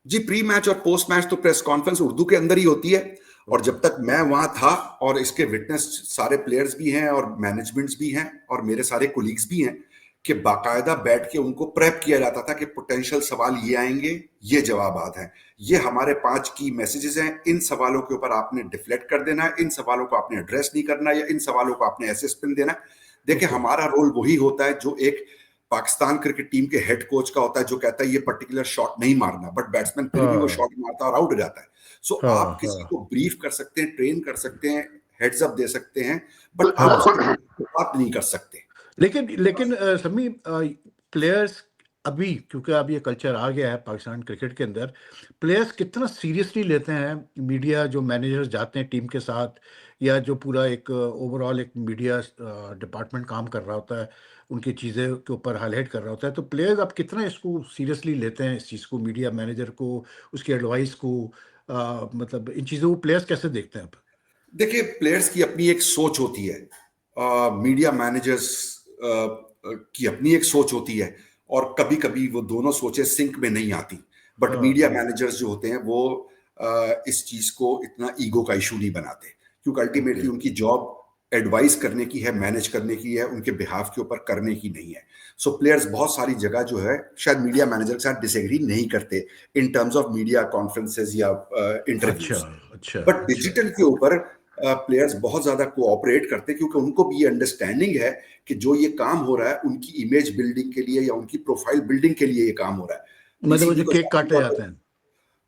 जी प्री मैच और पोस्ट मैच तो प्रेस कॉन्फ्रेंस उर्दू के अंदर ही होती है। और ओके। जब तक मैं वहां था, और इसके विटनेस सारे प्लेयर्स भी हैं और मैनेजमेंट्स भी हैं और मेरे सारे कोलीग्स भी हैं, कि बाकायदा बैठ के उनको प्रेप किया जाता था कि पोटेंशियल सवाल ये आएंगे, ये जवाबात हैं, ये हमारे 5 की मैसेजेस हैं, इन सवालों के ऊपर आपने डिफ्लेक्ट कर देना है, इन सवालों को आपने एड्रेस नहीं करना, या इन सवालों को आपने ऐसे स्पिन देना है। देखिए ओके। हमारा रोल वही होता है जो एक पाकिस्तान क्रिकेट टीम के हेड कोच का होता है, जो कहता है ये पर्टिकुलर शॉट नहीं मारना, बट बैट्समैन फिर भी वो हाँ शॉट मारता है और आउट हो जाता है। सो हाँ आप किसी हाँ को ब्रीफ कर सकते हैं, ट्रेन कर सकते हैं, हेड्स अप दे सकते हैं, बट आप हाँ। उसके बात नहीं कर सकते। लेकिन लेकिन समी प्लेयर्स अभी, क्योंकि अब ये कल्चर आ गया है पाकिस्तान क्रिकेट के अंदर, प्लेयर्स कितना सीरियसली लेते हैं मीडिया, जो मैनेजर्स जाते हैं टीम के साथ, या जो पूरा एक ओवरऑल एक मीडिया डिपार्टमेंट काम कर रहा होता है, उनकी चीज़ें के ऊपर हाईलाइट कर रहा होता है, तो प्लेयर्स अब कितना इसको सीरियसली लेते हैं, इस चीज़ को, मीडिया मैनेजर को, उसकी एडवाइस को, मतलब इन चीज़ों को प्लेयर्स कैसे देखते हैं अब? देखिए प्लेयर्स की अपनी एक सोच होती है, मीडिया मैनेजर्स की अपनी एक सोच होती है, और कभी कभी वो दोनों सोचें सिंक में नहीं आती। बट हाँ मीडिया हाँ। मैनेजर्स जो होते हैं वो इस चीज को इतना ईगो का इशू नहीं बनाते, क्योंकि ओके। अल्टीमेटली उनकी जॉब एडवाइस करने की है, मैनेज करने की है, उनके बिहाफ के ऊपर करने की नहीं है। सो प्लेयर्स बहुत सारी जगह जो है शायद मीडिया मैनेजर के साथ डिसएग्री नहीं करते in terms of media conferences या अच्छा इंटरव्यूज। अच्छा बट अच्छा। डिजिटल के ऊपर प्लेयर्स बहुत ज्यादा कोऑपरेट करते हैं, क्योंकि उनको भी ये अंडरस्टैंडिंग है कि जो ये काम हो रहा है उनकी इमेज बिल्डिंग के लिए या उनकी प्रोफाइल बिल्डिंग के लिए ये काम हो रहा है। मतलब वो पीसीबी जो को केक साफ काटे तौर जाते हैं।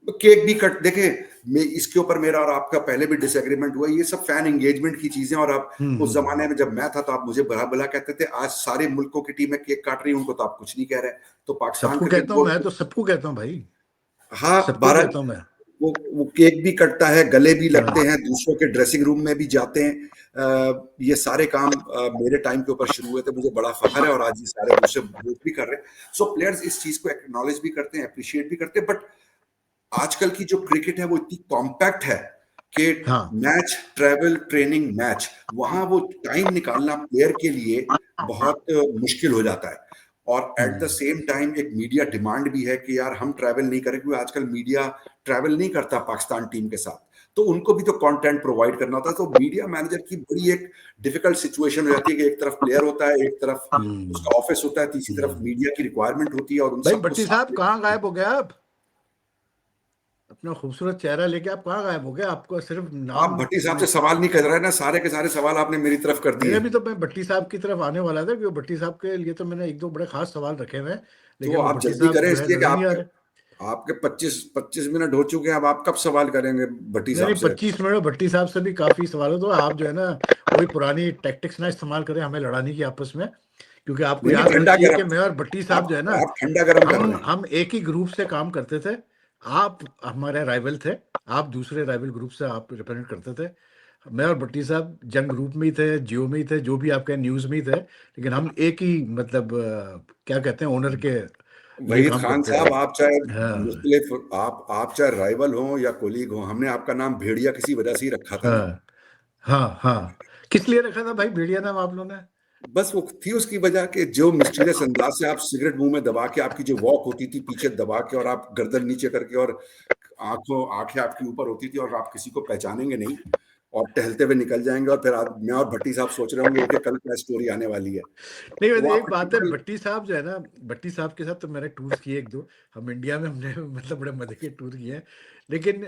पर केक भी कट देखे, मैं इसके ऊपर मेरा और आपका पहले भी डिसएग्रीमेंट हुआ, ये सब फैन एंगेजमेंट की चीजें। और आप उस जमाने में जब मैं था तो आप मुझे भला भला कहते थे, आज सारे मुल्कों की टीमें केक काट रही हैं, उनको तो आप कुछ नहीं कह रहे। तो पाकिस्तान सबको क्रिकेट कहता हूँ मैं, बोर्ड, तो सबको कहता हूँ भाई, हाँ सबको भारत, कहता हूँ मैं। वो केक भी कटता है, गले भी लगते हाँ। हैं, दूसरों के ड्रेसिंग रूम में भी जाते हैं। ये सारे काम मेरे टाइम के ऊपर शुरू हुए थे, मुझे बड़ा फख्र है, और आज ये सारे दूसरे लोग भी कर रहे हैं। सो प्लेयर्स इस चीज को एक्नॉलेज भी करते हैं, अप्रिशिएट भी करते हैं। बट आजकल की जो क्रिकेट है वो इतनी कॉम्पैक्ट है कि हाँ मैच, ट्रैवल, ट्रेनिंग, मैच, वहां वो टाइम निकालना प्लेयर के लिए बहुत मुश्किल हो जाता है। और एट द सेम टाइम एक मीडिया डिमांड भी है कि यार हम ट्रैवल नहीं करें, क्योंकि आजकल मीडिया ट्रैवल नहीं करता पाकिस्तान टीम के साथ, तो उनको भी तो कंटेंट प्रोवाइड करना होता है। तो मीडिया मैनेजर की बड़ी एक डिफिकल्ट सिचुएशन हो जाती है कि एक तरफ प्लेयर होता है, एक तरफ उसका ऑफिस होता है, तीसरी तरफ मीडिया की रिक्वायरमेंट होती है, और उन भाई सबको भट्टी साथ साहब कहाँ गायब हो गया आप? अपना खूबसूरत चेहरा लेके आप कहाँ गायब हो गए? आपको सिर्फ आप नाम भट्टी साहब से सवाल नहीं कर रहे ना, सारे के सारे सवाल आपने मेरी तरफ कर दिए मेरे हैं। भी, तो मैं भट्टी साहब की तरफ आने वाला था, क्योंकि भट्टी साहब के लिए तो मैंने एक दो बड़े खास सवाल रखे हुए हैं, तो लेकिन वो आप भट्टी जल्दी साहब करें, जो है इसलिए कि नजर नहीं आ आपके रहे। आपके 25 मिनट हो चुके हैं। अब आप कब सवाल करेंगे भट्टी नहीं साहब नहीं, से? 25 मिनट में भट्टी साहब से भी काफी सवाल हो, तो आप जो है ना वही पुरानी टैक्टिक्स ना इस्तेमाल करें हमें लड़ाने की आपस में, क्योंकि आपको नहीं नहीं, याद होना ठंडा चाहिए कि गरम, मैं और भट्टी साहब जो है ना, आप ठंडा गरम कर रहे हैं। हम एक ही ग्रुप से काम करते थे। आप हमारे राइवल थे, आप दूसरे राइवल ग्रुप से आप रिप्रेजेंट करते थे। मैं और भट्टी साहब जंग ग्रुप में ही थे, जियो में ही थे, जो भी आपके न्यूज़ में ही थे, लेकिन हम एक ही मतलब क्या कहते हैं, ओनर के लिए वहीद काम खान करते थे। साहब, आप चाहे हाँ मुख्तलिफ, आप चाहे राइवल हो या कोलीग हो, हमने आपका नाम भेड़िया किसी वजह से ही रखा था ना। हाँ हाँ हाँ। किस लिए रखा था भाई भेड़िया नाम आप लोगों ने? बस वो थी उसकी वजह कि जो मिस्टीरियस अंदाज से आप सिगरेट मुंह में दबा के, आपकी जो वॉक होती थी पीछे दबा के, और आप गर्दन नीचे करके, और आंखें आपके ऊपर होती थी, और आप किसी को पहचानेंगे नहीं, और टहलते हुए निकल जाएंगे, और फिर आप, मैं और भट्टी साहब सोच रहे होंगे कि कल क्या स्टोरी आने वाली है। नहीं तो वो वैसे एक आपका बात है, टिपिकल। भट्टी साहब जो है ना, भट्टी साहब के साथ तो मैंने टूर्स किए एक दो, हम इंडिया में हमने मतलब बड़े मजे के टूर किए हैं, लेकिन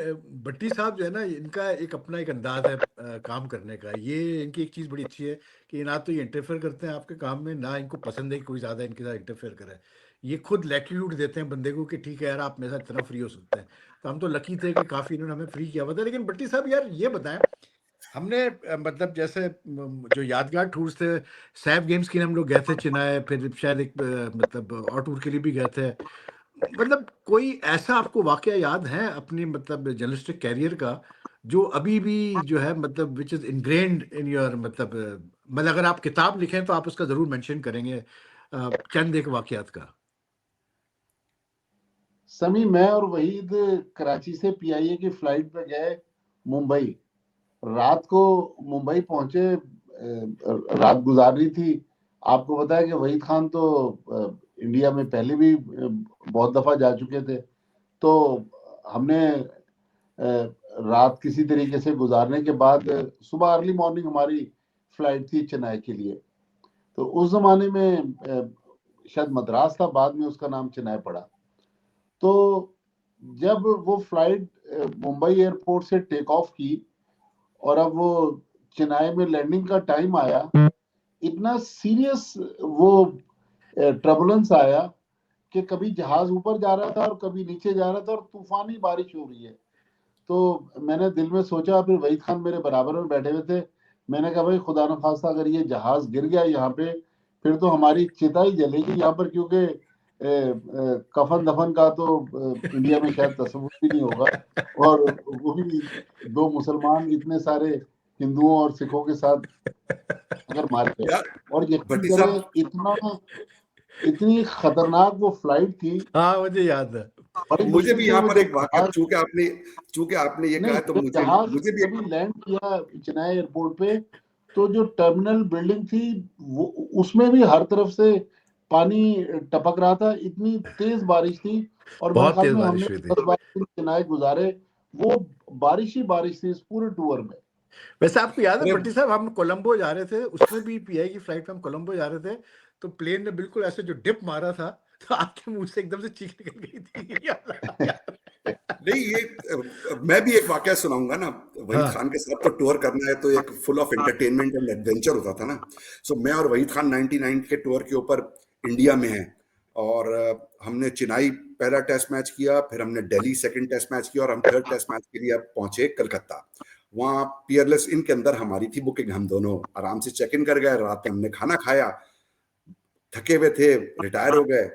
भट्टी साहब जो है ना, इनका एक अपना एक अंदाज है काम करने का। ये इनकी एक चीज़ बड़ी अच्छी है कि ना तो ये इंटरफेयर करते हैं आपके काम में, ना इनको पसंद है कि कोई ज़्यादा इनके साथ इंटरफेयर करे। ये खुद लैटिट्यूड देते हैं बंदे को कि ठीक है यार, आप मेरे साथ इतना फ्री हो सकते हैं। तो हम तो लकी थे कि काफ़ी इन्होंने हमें फ्री किया हुआ था। लेकिन भट्टी साहब यार ये बताएं, हमने मतलब जैसे जो यादगार टूर्स थे, सैफ गेम्स के लिए हम लोग गए थे चेन्नई, फिर शायद एक मतलब और टूर के लिए भी गए थे। मतलब कोई ऐसा आपको वाकया याद है अपनी मतलब जर्नलिस्टिक कैरियर का, जो अभी भी जो है मतलब which is ingrained in your मतलब अगर आप किताब लिखें तो आप उसका जरूर मेंशन करेंगे चंद एक वाकयात का? समी, मैं और वहीद कराची से पीआईए की फ्लाइट पे गए मुंबई। रात को मुंबई पहुंचे, रात गुजारनी थी। आपको पता है कि वहीद खान तो इंडिया में पहले भी बहुत दफा जा चुके थे। तो हमने रात किसी तरीके से गुजारने के बाद सुबह अर्ली मॉर्निंग हमारी फ्लाइट थी चेन्नई के लिए। तो उस जमाने में शायद मद्रास था, बाद में उसका नाम चेन्नई पड़ा। तो जब वो फ्लाइट मुंबई एयरपोर्ट से टेक ऑफ की और अब वो चेन्नई में लैंडिंग का टाइम आया, इतना सीरियस वो ट्रबुलेंस आया कि कभी जहाज ऊपर जा रहा था और कभी नीचे जा रहा था, और तूफानी बारिश हो रही है। तो मैंने दिल में सोचा, फिर वहीद खान मेरे बराबर में बैठे हुए थे, मैंने कहा भाई खुदा न खास्ता अगर ये जहाज गिर गया यहाँ पे, फिर तो हमारी चिता ही जलेगी यहाँ पर, क्योंकि कफन दफन का तो इंडिया में शायद तस्वुर भी नहीं होगा। और वो भी दो मुसलमान इतने सारे हिंदुओं और सिखों के साथ अगर मार गए। यार और यकीन भट्टी करें, साहब, इतनी खतरनाक वो फ्लाइट थी। हाँ मुझे याद है। बड़ी मुझे मुश्किल भी से यहाँ वो पर जब एक वाक्य, जहाज, चूंकि आपने ये नहीं कहा, तो जब मुझे जहाज मुझे भी एक। कभी लैंड किया चेन्नई एयरपोर्ट पे, तो जो टर्मिनल बिल्डिंग थी वो, उसमें भी हर तरफ से पानी टपक रहा था, इतनी तेज बारिश थी। और मेरे बहुत ख्याल तेज में हमने बारिश हुई थी। 10-12 दिन चेन्नई गुजारे, वो बारिश ही बारिश थी इस पूरे टूर में। वैसे आपको याद है अरे भट्टी साहब, हम कोलंबो जा रहे थे, उसमें भी पीआई की फ्लाइट में हम कोलंबो जा रहे थे, तो प्लेन ने बिल्कुल ऐसे जो डिप मारा था, तो आपके मुंह से एकदम से चीख निकल गई थी याद? नहीं, ये मैं भी एक वाकया सुनाऊंगा ना। वहीद हाँ खान के साथ तो टूर करना है तो एक full of entertainment and adventure होता था ना। सो मैं और वहीद खान 99 के टूर के ऊपर इंडिया में हैं, और हमने चेन्नई पहला टेस्ट मैच किया, फिर हमने दिल्ली सेकंड टेस्ट मैच किया, और हम थर्ड टेस्ट मैच के लिए अब पहुंचे कलकत्ता। वहाँ पियरलेस इन के अंदर हमारी थी बुकिंग, हम दोनों आराम से चेक इन कर गए, रात में हमने खाना खाया, थके हुए थे, रिटायर हो गए।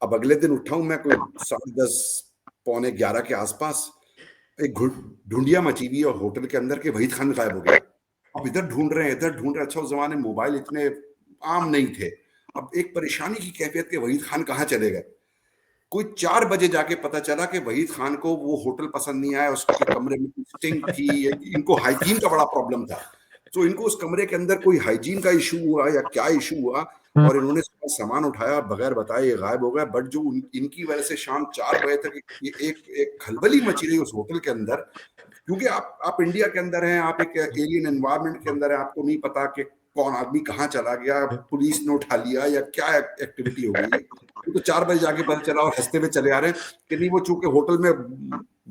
अब अगले दिन उठा हूं मैं कोई 10:30 पौने 11 के आसपास, एक ढूंढिया मची हुई है होटल के अंदर के वहीद खान गायब हो गया। अब इधर ढूंढ रहे हैं, इधर ढूंढ रहे हैं। अच्छा, उस जमाने में मोबाइल इतने आम नहीं थे। अब एक परेशानी की कैफियत के वहीद खान कहाँ चले गए। कोई 4 बजे जाके पता चला कि वहीद खान को वो होटल पसंद नहीं आया, उसके कमरे में स्टिंक थी, इनको हाइजीन का बड़ा प्रॉब्लम था। तो इनको उस कमरे के अंदर कोई हाइजीन का इशू हुआ या क्या इशू हुआ, और इन्होंने सामान उठाया बगैर बताए ये गायब हो गया। बट जो इनकी वजह से शाम 4 बजे तक ये एक खलबली मची रही उस होटल के अंदर, क्योंकि आप इंडिया के अंदर हैं, आप एक एलियन एनवायरनमेंट के अंदर है, आपको नहीं पता कि कौन आदमी कहाँ चला गया, पुलिस ने उठा लिया या क्या एक्टिविटी हो गई है। तो 4 बजे जाके पता चला और हंसते हुए चले आ रहे हैं कि नहीं वो चूंकि होटल में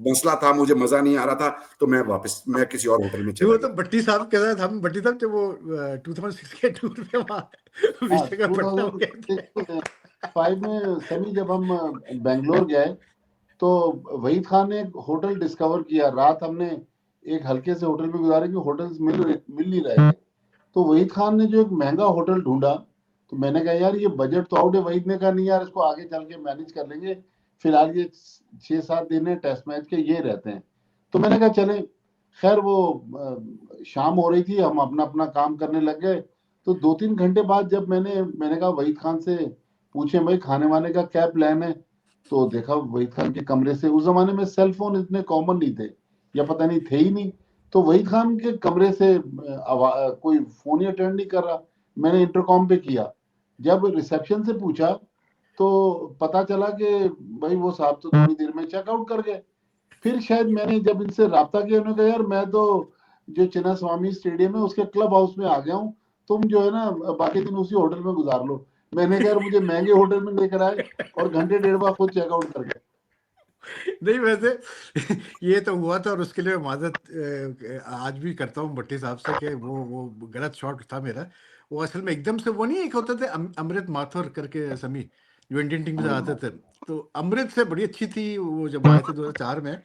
मसला था, मुझे मजा नहीं आ रहा था, तो मैं किसी और होटल में चला वो गया। तो भट्टी साहब के साथ हम भट्टी साहब जब वो 2006 के टूर पे वहाँ विशाखापट्टनम गए थे 2005 में समी जब हम बेंगलोर गए तो वहीद खान ने एक होटल डिस्कवर किया। रात हमने एक हल्के से होटल में गुजारे कि होटल्स मिल नहीं रहे थे। तो वहीद खान ने जो एक महंगा होटल ढूंढा, तो मैंने कहा यार ये बजट तो आउट है। वहीद ने कहा नहीं यार इसको आगे चल के मैनेज कर लेंगे, फिलहाल ये 6-7 दिन है टेस्ट मैच के ये रहते हैं। तो मैंने कहा चले। खैर वो शाम हो रही थी, हम अपना अपना काम करने लग गए। तो 2-3 घंटे बाद जब मैंने कहा वहीद खान से पूछे भाई खाने वाने का क्या प्लान है, तो देखा वहीद खान के कमरे से, उस जमाने में सेल फोन इतने कॉमन नहीं थे या पता नहीं थे ही नहीं, तो वहीद खान के कमरे से कोई फोन ही अटेंड नहीं कर रहा। मैंने इंटरकॉम पे किया, जब रिसेप्शन से पूछा तो पता चला कि भाई वो साहब तो थोड़ी देर में चेकआउट कर गए। फिर शायद मैंने जब इनसे राब्ता किया, उन्होंने कहा यार मैं तो जो चिन्ना स्वामी स्टेडियम है उसके क्लब हाउस में आ गया हूँ, तुम जो है ना बाकी दिन उसी होटल में गुजार लो। मैंने कहा मुझे महंगे होटल में लेकर आए और घंटे डेढ़ बाद खुद चेकआउट कर गए। नहीं वैसे ये तो हुआ था और उसके लिए माजरत आज भी करता हूँ भट्टी साहब से कि वो गलत शॉट था मेरा। वो असल में एकदम से वो नहीं, एक होते थे अमृत माथुर करके समी जो इंडियन टीम से आते थे, तो अमृत से बड़ी अच्छी थी वो जब आए थे 2004 में।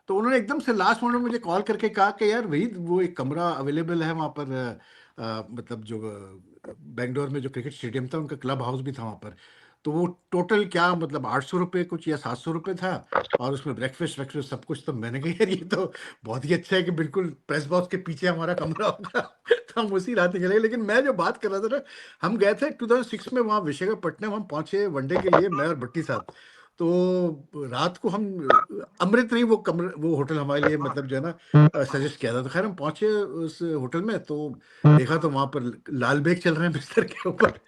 तो उन्होंने एकदम से लास्ट मोमेंट मुझे कॉल करके कहा कि यार वही वो एक कमरा अवेलेबल है वहाँ पर, मतलब जो बेंगलोर में जो क्रिकेट स्टेडियम था उनका क्लब हाउस भी था वहाँ पर। तो वो टोटल क्या मतलब 800 रुपये कुछ या 700 रुपये था, और उसमें ब्रेकफास्ट वेकफास्ट सब कुछ। तो मैंने कहा यार ये तो बहुत ही अच्छा है कि बिल्कुल प्रेस बॉक्स के पीछे हमारा कमरा होगा तो हम उसी रात निकले। लेकिन मैं जो बात कर रहा था ना, हम गए थे 2006 में वहाँ विशाखापट्टनम, हम पहुंचे वनडे के लिए मैं और भट्टी साहब। तो रात को हम अमृत नहीं, वो कमरे वो होटल हमारे लिए मतलब जो है ना सजेस्ट किया था। तो खैर हम पहुंचे उस होटल में, तो देखा तो वहाँ पर लाल बेग चल रहे हैं बिस्तर के ऊपर।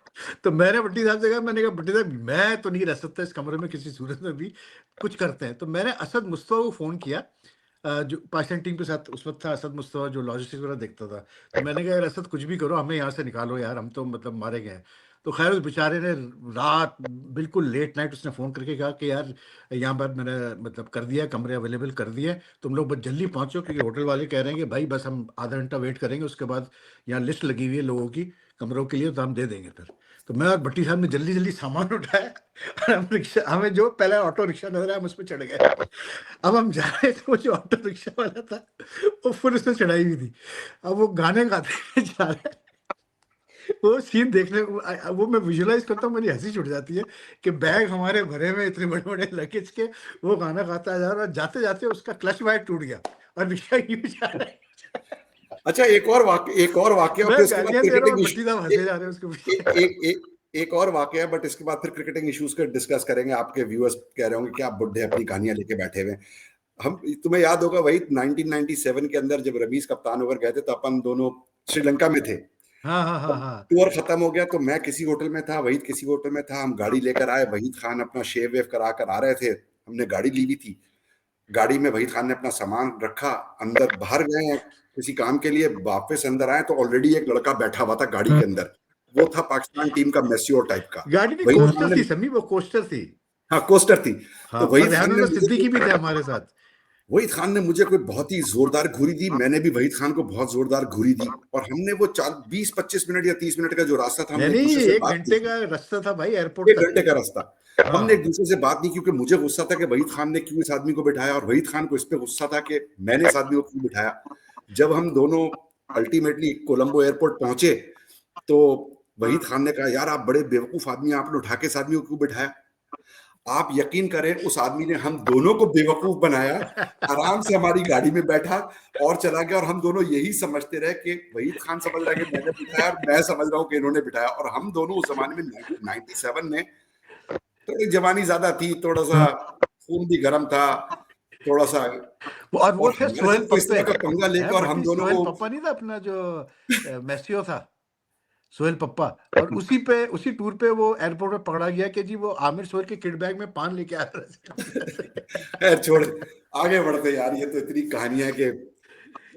तो मैंने भट्टी साहब से कहा, मैंने कहा भट्टी साहब मैं तो नहीं रह सकता इस कमरे में किसी सूरत में भी, कुछ करते हैं। तो मैंने असद मुस्तफा को फ़ोन किया, जो पाकिस्तान टीम के साथ उस वक्त था असद मुस्तफा जो लॉजिस्टिक्स वगैरह देखता था। तो मैंने कहा यार असद कुछ भी करो हमें यहाँ से निकालो यार, हम तो मतलब मारे गए हैं। तो खैर उस बेचारे ने रात बिल्कुल लेट नाइट उसने फ़ोन करके कहा कि यार यहाँ पर मैंने मतलब कर दिया, कमरे अवेलेबल कर दिए, तुम लोग बस जल्दी पहुँचो, क्योंकि होटल वाले कह रहे हैं कि भाई बस हम आधा घंटा वेट करेंगे, उसके बाद यहाँ लिस्ट लगी हुई है लोगों की कमरों के लिए, तो हम दे देंगे फिर। तो मैं और भट्टी साहब ने जल्दी जल्दी सामान उठाया और हम रिक्शा, हमें जो पहले ऑटो रिक्शा नजर आया हम उस पर चढ़ गए। अब हम जा रहे थे, वो जो ऑटो रिक्शा वाला था वो फुल उसने चढ़ाई हुई थी। अब वो गाने गाते हुए जा रहे हैं, वो सीन देखने वो मैं विजुलाइज करता हूँ, मेरी हंसी छूट जाती है कि बैग हमारे भरे हुए इतने बड़े बड़े लगेज के, वो गाना गाता जा रहा है, जाते जाते उसका क्लच वायर टूट गया और रिक्शा यूं जा रहा है। अच्छा एक और वाकया मैं फिर इसके बाद गालियां दे रहा हूँ और क्रिकेटिंग भट्टी साहब हंसे जा रहे हैं उसके पीछे। एक और वाकया, बट इसके बाद फिर क्रिकेटिंग इश्यूज का डिस्कस करेंगे। आपके व्यूअर्स कह रहे होंगे कि आप बुढ़े अपनी कहानियां लेके बैठे हुए। हम तुम्हें याद होगा वही 1997 के अंदर जब रमीज कप्तान ओवर गए थे, तो अपन दोनों श्रीलंका में थे। हाँ हाँ हाँ हाँ। टूर खत्म हो गया तो मैं किसी होटल में था, वहीद किसी होटल में था। हम गाड़ी लेकर आए, वहीद खान अपना शेव वेव करा कर आ रहे थे, हमने गाड़ी ली हुई थी। गाड़ी में वहीद खान ने अपना सामान रखा, अंदर बाहर गए किसी काम के लिए, वापस अंदर आए तो ऑलरेडी एक लड़का बैठा हुआ था गाड़ी के अंदर। वो था पाकिस्तान टीम का मैस्योर टाइप का। गाड़ी नहीं, वहीद खान कोस्टर थी ने, समी, वो कोस्टर थी। हाँ कोस्टर थी। हाँ, तो और वहीद खान ने रेहान सिद्दीकी भी थे मुझे, हमारे साथ। वहीद खान ने मुझे कोई बहुत ही जोरदार घुरी दी, मैंने भी वहीद खान को बहुत जोरदार घुरी दी, और हमने वो 20-25 मिनट या 30 मिनट का जो रास्ता था, नहीं हमने एक नहीं, दूसरे से 1 बात घंटे की। का रास्ता था भाई एयरपोर्ट 1 घंटे तक। का रास्ता। हमने हाँ एक दूसरे से बात नहीं, क्योंकि मुझे गुस्सा था कि वहीद खान ने क्यों इस आदमी को बिठाया, और वहीद खान को इस पे गुस्सा था कि मैंने इस आदमी को क्यों बिठाया। जब हम दोनों अल्टीमेटली कोलंबो एयरपोर्ट पहुंचे, तो वहीद खान ने कहा यार आप बड़े बेवकूफ आदमी, आपने उठा के इस आदमी को क्यों बिठाया। आप यकीन करें उस आदमी ने हम दोनों को बेवकूफ बनाया, आराम से हमारी गाड़ी में बैठा और चला गया, और हम दोनों यही समझते रहे कि वहीद खान समझ रहा है कि मैंने बिठाया, और मैं समझ रहा हूं कि इन्होंने बिठाया। और हम दोनों उस जमाने में 97 में थोड़ी जवानी ज्यादा थी, थोड़ा सा खून भी गर्म था, थोड़ा सा। और वो और थे हमारे सोहेल साथ तो इस पप्पे तरह का पंगा है, लेकर और हम बट्टी दोनों सोहेल को। पप्पा नहीं था अपना जो मैसियो था, सोहेल पप्पा। और उसी टूर पे वो एयरपोर्ट पे पकड़ा गया कि जी वो आमिर सोहेल के किट बैग में पान लेके आ रहा खैर छोड़, था। आगे बढ़ते यार, ये तो इतनी कहानियां कि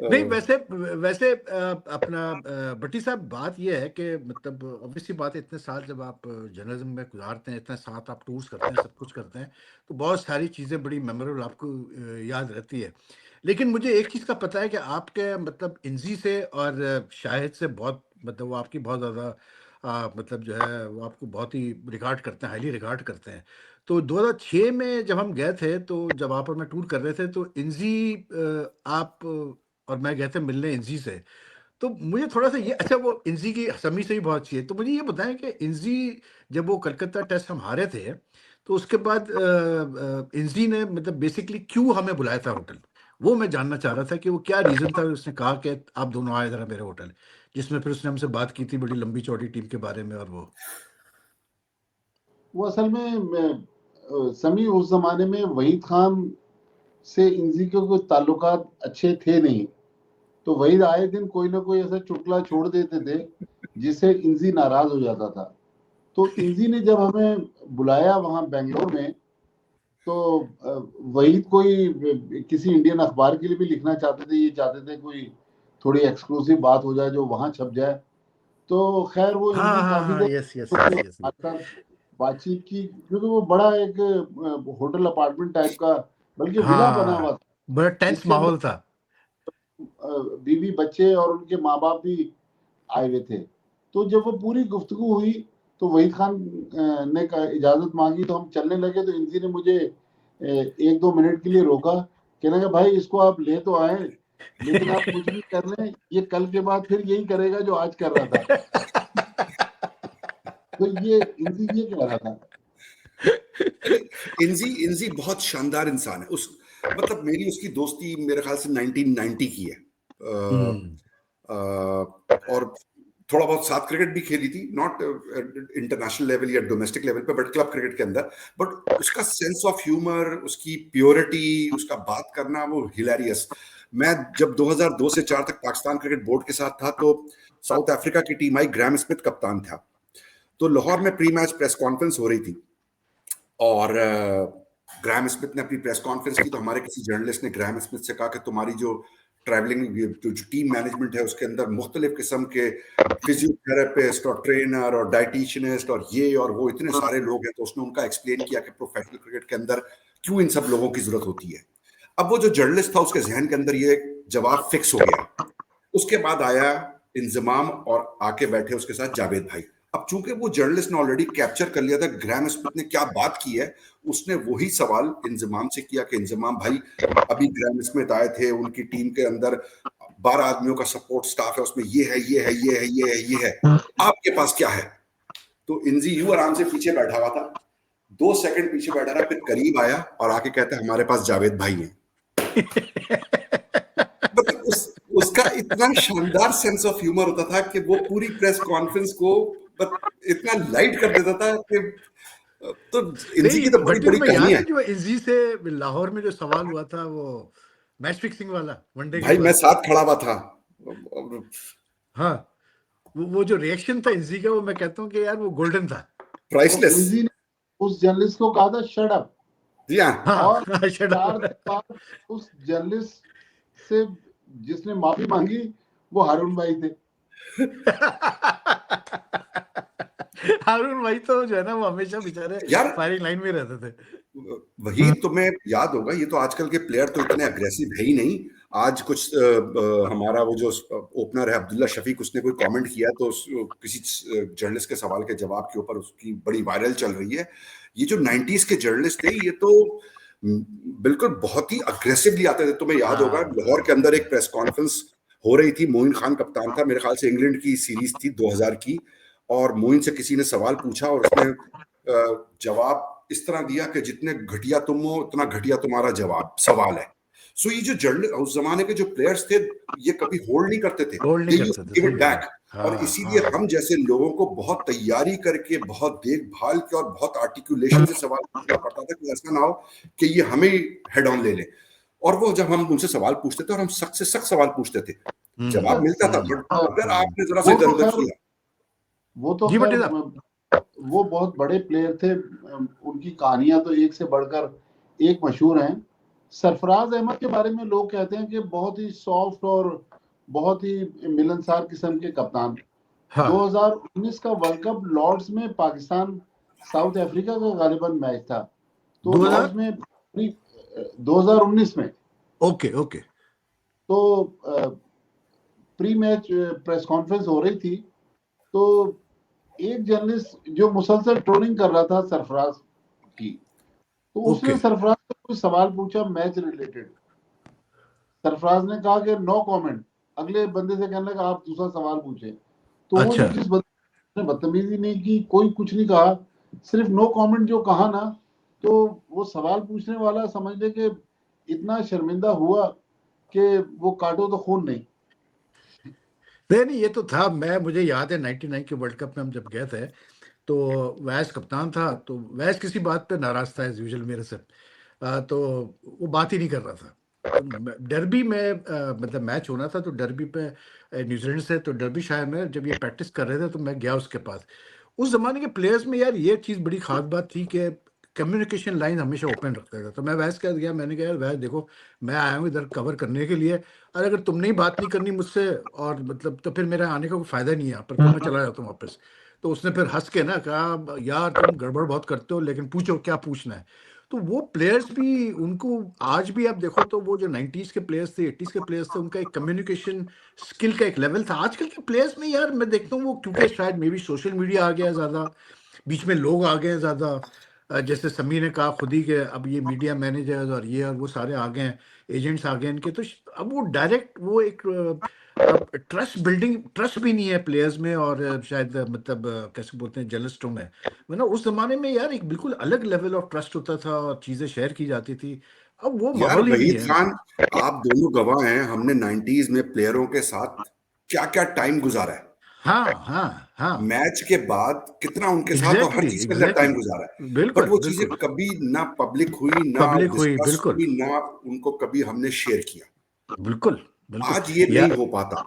नहीं, वैसे वैसे अपना भट्टी साहब, बात यह है कि मतलब ऑब्वियसली बात है, इतने साल जब आप जर्नलिज्म में गुजारते हैं, इतने साथ आप टूर्स करते हैं, सब कुछ करते हैं, तो बहुत सारी चीज़ें बड़ी मेमोरेबल आपको याद रहती है। लेकिन मुझे एक चीज़ का पता है कि आपके मतलब इंजी से और शाहिद से बहुत मतलब वो आपकी बहुत ज़्यादा मतलब जो है वो आपको बहुत ही रिगार्ड करते हैं, हाईली रिगार्ड करते हैं। तो 2006 में जब हम गए थे, तो जब आप और मैं टूर कर रहे थे, तो इंजी आप और मैं गए थे मिलने इंजी से। तो मुझे थोड़ा-सा ये, अच्छा, वो इंजी की समी से भी बहुत अच्छी है। तो मुझे ये बताएँ कि इंजी, जब वो कलकत्ता टेस्ट हम हारे थे, तो उसके बाद इंजी ने मतलब बेसिकली क्यों हमें बुलाया था होटल? वो मैं जानना चाह रहा था कि वो क्या रीज़न था उसने कहा कि आप दोनों आए ज़रा मेरे होटल, जिसमें फिर उसने हमसे बात की थी बड़ी लंबी-चौड़ी टीम के बारे में और वो। वो असल में समी उस जमाने में वहीद खान से इंजी के कोई ताल्लुकात अच्छे थे नहीं, तो वहीद आए दिन कोई ना कोई ऐसा चुटकुला छोड़ देते थे जिससे इंजी नाराज हो जाता था। तो इंजी ने जब हमें बुलाया वहां बेंगलोर में, तो वहीद कोई किसी इंडियन अखबार के लिए भी लिखना चाहते थे, ये चाहते थे कोई थोड़ी एक्सक्लूसिव बात हो जाए जो वहां छप जाए। तो खैर वो हाँ, इंजी हाँ, काफी हाँ। देर यस, यस, यस, यस। आकर बातचीत की, क्योंकि वो बड़ा एक होटल अपार्टमेंट टाइप का, बल्कि विला बना हुआ हाँ, था बड़ा टेंस जिसके अंदर माहौल था। बीवी बच्चे और उनके माँ बाप भी आए हुए थे। तो जब वो पूरी गुफ्तगू हुई, तो वहीद खान ने इजाजत मांगी, तो हम चलने लगे, तो इंजी ने मुझे 1-2 मिनट के लिए रोका, कहने लगा भाई इसको आप ले तो आए, लेकिन आप कुछ भी कर लें, ये कल के बाद फिर यही करेगा जो आज कर रहा था। तो ये इंजी ये कह रहा था। इंजी इंजी बहुत शानदार इंसान है। उस मतलब मेरी उसकी दोस्ती मेरे ख्याल से 1990 की है। हुँ। और थोड़ा बहुत साथ क्रिकेट भी खेली थी, नॉट इंटरनेशनल लेवल या डोमेस्टिक लेवल पे, बट क्लब क्रिकेट के अंदर। बट उसका सेंस ऑफ ह्यूमर, उसकी प्योरिटी, उसका बात करना, वो हिलेरियस। मैं जब 2002 से 4 तक पाकिस्तान क्रिकेट बोर्ड के साथ था, तो साउथ अफ्रीका की टीम आई, ग्राहम स्मिथ कप्तान था। तो लाहौर में प्री मैच प्रेस कॉन्फ्रेंस हो रही थी, और ग्राहम स्मिथ ने अपनी प्रेस कॉन्फ्रेंस की, तो हमारे किसी जर्नलिस्ट ने ग्राहम स्मिथ से कहा कि तुम्हारी जो ट्रैवलिंग जो टीम मैनेजमेंट है उसके अंदर मुख्तलिफ किस्म के फिजियोथेरेपिस्ट और ट्रेनर और डाइटिशियनिस्ट और ये और वो इतने सारे लोग हैं। तो उसने उनका एक्सप्लेन किया कि प्रोफेशनल क्रिकेट के अंदर क्यों इन सब लोगों की जरूरत होती है। अब वो जो जर्नलिस्ट था उसके जहन के अंदर ये जवाब फिक्स हो गया। उसके बाद आया इंजमाम और आके बैठे उसके साथ जावेद भाई। अब चूंकि वो जर्नलिस्ट ने ऑलरेडी कैप्चर कर लिया था ग्राहम स्मिथ ने क्या बात की है, उसने वही सवाल इंजमाम से किया कि इंजमाम भाई, अभी ग्राहम स्मिथ आए थे, उनकी टीम के अंदर 12 आदमियों का सपोर्ट स्टाफ है, उसमें ये है, ये है, ये है, ये है, ये है, आपके पास क्या है? तो इंजी यू आराम से पीछे बैठा हुआ था, 2 सेकंड पीछे बैठा रहा, फिर करीब आया और आके कहता है हमारे पास जावेद भाई हैं। मतलब उसका इतना शानदार सेंस ऑफ ह्यूमर होता था कि वो पूरी प्रेस कॉन्फ्रेंस को इतना लाइट कर देता था कि तो इनसी नहीं, की तो बड़ी भट्टी, बड़ी तुम्हें याद कहानियां है हैं। जो इजी से लाहौर में जो सवाल हुआ था, वो मैच फिक्सिंग वाला वनडे के भाई मैं बाद? साथ खड़ा हुआ था। हाँ, वो जो रिएक्शन था इजी का, वो मैं कहता हूँ कि यार वो गोल्डन था। तो प्राइसलेस। इंजी ने उस जर्नलिस्ट को कहा था शट अप, जी हाँ। और हाँ, शट 4 दिन अप। बाद उस जर्नलिस्ट से जिसने माफी मांगी वो हारून भाई थे। हारून भाई तो जो है ना, वो हमेशा बेचारे यार फायरिंग लाइन में रहते थे। वही तुम्हें याद होगा, ये तो आजकल के प्लेयर तो इतने अग्रेसिव है ही नहीं। आज कुछ हमारा वो जो ओपनर है अब्दुल्ला शफीक, उसने कोई कमेंट किया, तो किसी जर्नलिस्ट के सवाल के जवाब के ऊपर उसकी बड़ी वायरल चल रही है। ये जो 90s के जर्नलिस्ट थे, ये तो बिल्कुल बहुत ही अग्रेसिवली आते थे। तुम्हें याद होगा हाँ, लाहौर के अंदर एक प्रेस कॉन्फ्रेंस हो रही थी, मोइन खान कप्तान था, मेरे ख्याल से इंग्लैंड की सीरीज थी 2000 की, और मोइन से किसी ने सवाल पूछा और उसने जवाब इस तरह दिया कि जितने घटिया तुम हो उतना घटिया तुम्हारा जवाब सवाल है। सो ये जो जर्नल उस जमाने के जो प्लेयर्स थे ये कभी होल्ड नहीं करते थे, होल्ड दे नहीं यूज्ड करते टू थे, गिव सही इट कह रहे बैक। हैं। और हाँ इसीलिए हाँ हम जैसे लोगों को बहुत तैयारी करके, बहुत देखभाल के और बहुत आर्टिकुलेशन से सवाल पूछना पड़ता था कि ऐसा ना हो कि ये हमें हेड ऑन ले ले। और वो जब हम उनसे सवाल पूछते थे और हम सख्त से सख्त सवाल पूछते थे, जवाब मिलता था, बट अगर आपने जरा सा वो इधर तो उधर खैर किया। जी भट्टी साहब। वो बहुत बड़े प्लेयर थे, उनकी कहानियां तो एक से बढ़कर एक मशहूर हैं। सरफराज अहमद के बारे में लोग कहते हैं कि बहुत ही सॉफ्ट और बहुत ही मिलनसार किस्म के कप्तान। हाँ 2019 का वर्ल्ड कप लॉर्ड्स में पाकिस्तान साउथ अफ्रीका का गालिबन मैच था, तो 2000 लॉर्ड्स में 2019 में, ओके ओके तो प्री मैच प्रेस कॉन्फ्रेंस हो रही थी, तो एक जर्नलिस्ट जो मुसलसल ट्रोलिंग कर रहा था सरफराज की, तो उसने ओके सरफराज से कोई सवाल पूछा मैच रिलेटेड। सरफराज ने कहा कि नो कमेंट। अगले बंदे से कहने लगा आप दूसरा सवाल पूछे, तो वो अच्छा। जो जिस बंदे ने बदतमीजी नहीं की, कोई कुछ नहीं कहा, सिर्फ नो कमेंट जो कहा ना, तो वो सवाल पूछने वाला समझ ले कि इतना शर्मिंदा हुआ कि वो काटो तो खून नहीं। नहीं ये तो था, मैं मुझे याद है 99 के वर्ल्ड कप में हम जब गए थे, तो वैस कप्तान था, तो वैस किसी बात पे नाराज था एज यूजुअल मेरे से। तो वो बात ही नहीं कर रहा था। तो डर्बी में मतलब मैच होना था, तो डर्बी पे न्यूजीलैंड से, तो डर्बी शायर में जब ये प्रैक्टिस कर रहे थे तो मैं गया उसके पास। उस जमाने के प्लेयर्स में यार ये चीज़ बड़ी खास बात थी कि कम्युनिकेशन लाइन हमेशा ओपन रखता था। तो मैं वैस कह गया, मैंने कहा यार वैस देखो, मैं आया हूँ इधर कवर करने के लिए, और अगर तुमने ही बात नहीं करनी मुझसे, और मतलब तो फिर मेरा आने का कोई फायदा नहीं है यहाँ पर, तो मैं चला जाता हूँ वापस। तो उसने फिर हंस के ना कहा यार तुम गड़बड़ बहुत करते हो, लेकिन पूछो क्या पूछना है। तो वो प्लेयर्स भी, उनको आज भी आप देखो तो वो जो 90s के प्लेयर्स थे, 80s के प्लेयर्स थे, उनका एक कम्युनिकेशन स्किल का एक लेवल था। आजकल के प्लेयर्स में यार मैं देखता हूँ वो, क्योंकि शायद मे बी सोशल मीडिया आ गया है ज़्यादा, बीच में लोग आ गए हैं ज़्यादा। जैसे समीर ने कहा खुद ही के अब ये मीडिया मैनेजर्स और ये और वो सारे आ गए हैं, एजेंट्स आ गए इनके, तो अब वो डायरेक्ट वो एक ट्रस्ट बिल्डिंग, ट्रस्ट भी नहीं है प्लेयर्स में, और शायद मतलब कैसे बोलते हैं जर्नलिस्टों में। वरना उस जमाने में यार एक बिल्कुल अलग लेवल ऑफ ट्रस्ट होता था और चीज़ें शेयर की जाती थी। अब वो यार माहौल ही नहीं वहीद है। खान, आप दोनों गवाह हैं, हमने 90s में प्लेयरों के साथ क्या क्या टाइम गुजारा है, हाँ हाँ हाँ। मैच के बाद कितना उनके साथ और हर एग्जैक्टली चीज के अंदर टाइम एग्जैक्टली। गुजारा है। बट बिल्कुल वो चीजें बिल्कुल। कभी ना पब्लिक हुई, ना पब्लिक हुई, डिस्कस बिल्कुल हुई, ना उनको कभी हमने शेयर किया। बिल्कुल बिल्कुल। आज ये नहीं यार हो पाता।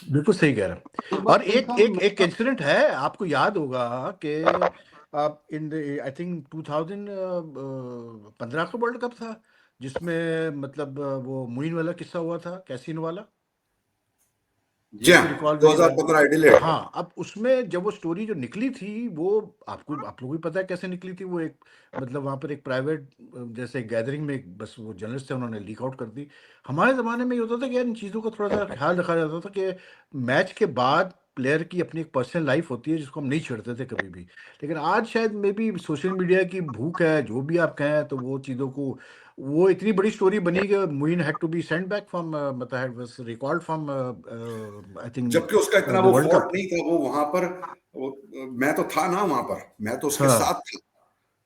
बिल्कुल सही कह रहे हैं। एक बार और एक खान एक एक इंसिडेंट है, आपको याद होगा कि आप इन आई थिंक 2015 का वर्ल्ड कप था, जिसमें मतलब वो मुइन वाला किस्सा हुआ था, कैसीन वाला, जी इफ हाँ, you recall very well. 2015 Adelaide. हाँ, अब उसमें जब वो स्टोरी जो निकली थी, वो आपको, आप लोगों को भी पता है कैसे निकली थी। वो एक मतलब वहाँ पर एक प्राइवेट जैसे गैदरिंग में बस वो जर्नलिस्ट थे, उन्होंने लीक आउट कर दी। हमारे ज़माने में ये होता था कि यार इन चीज़ों का थोड़ा सा ख्याल रखा जाता था कि मैच के बाद प्लेयर की अपनी एक पर्सनल लाइफ होती है जिसको हम नहीं छेड़ते थे कभी भी। लेकिन आज शायद मे बी सोशल मीडिया की भूख है, जो भी आप कहें, तो वो चीज़ों को, वो इतनी बड़ी स्टोरी बनी कि Moin had to be sent back from, मतलब was recalled from I think जबकि उसका इतना द वो वर्ल्ड फॉल्ट कप। नहीं था, वो वहां पर वो, मैं तो था ना वहां पर, मैं तो उसके हाँ। साथ था।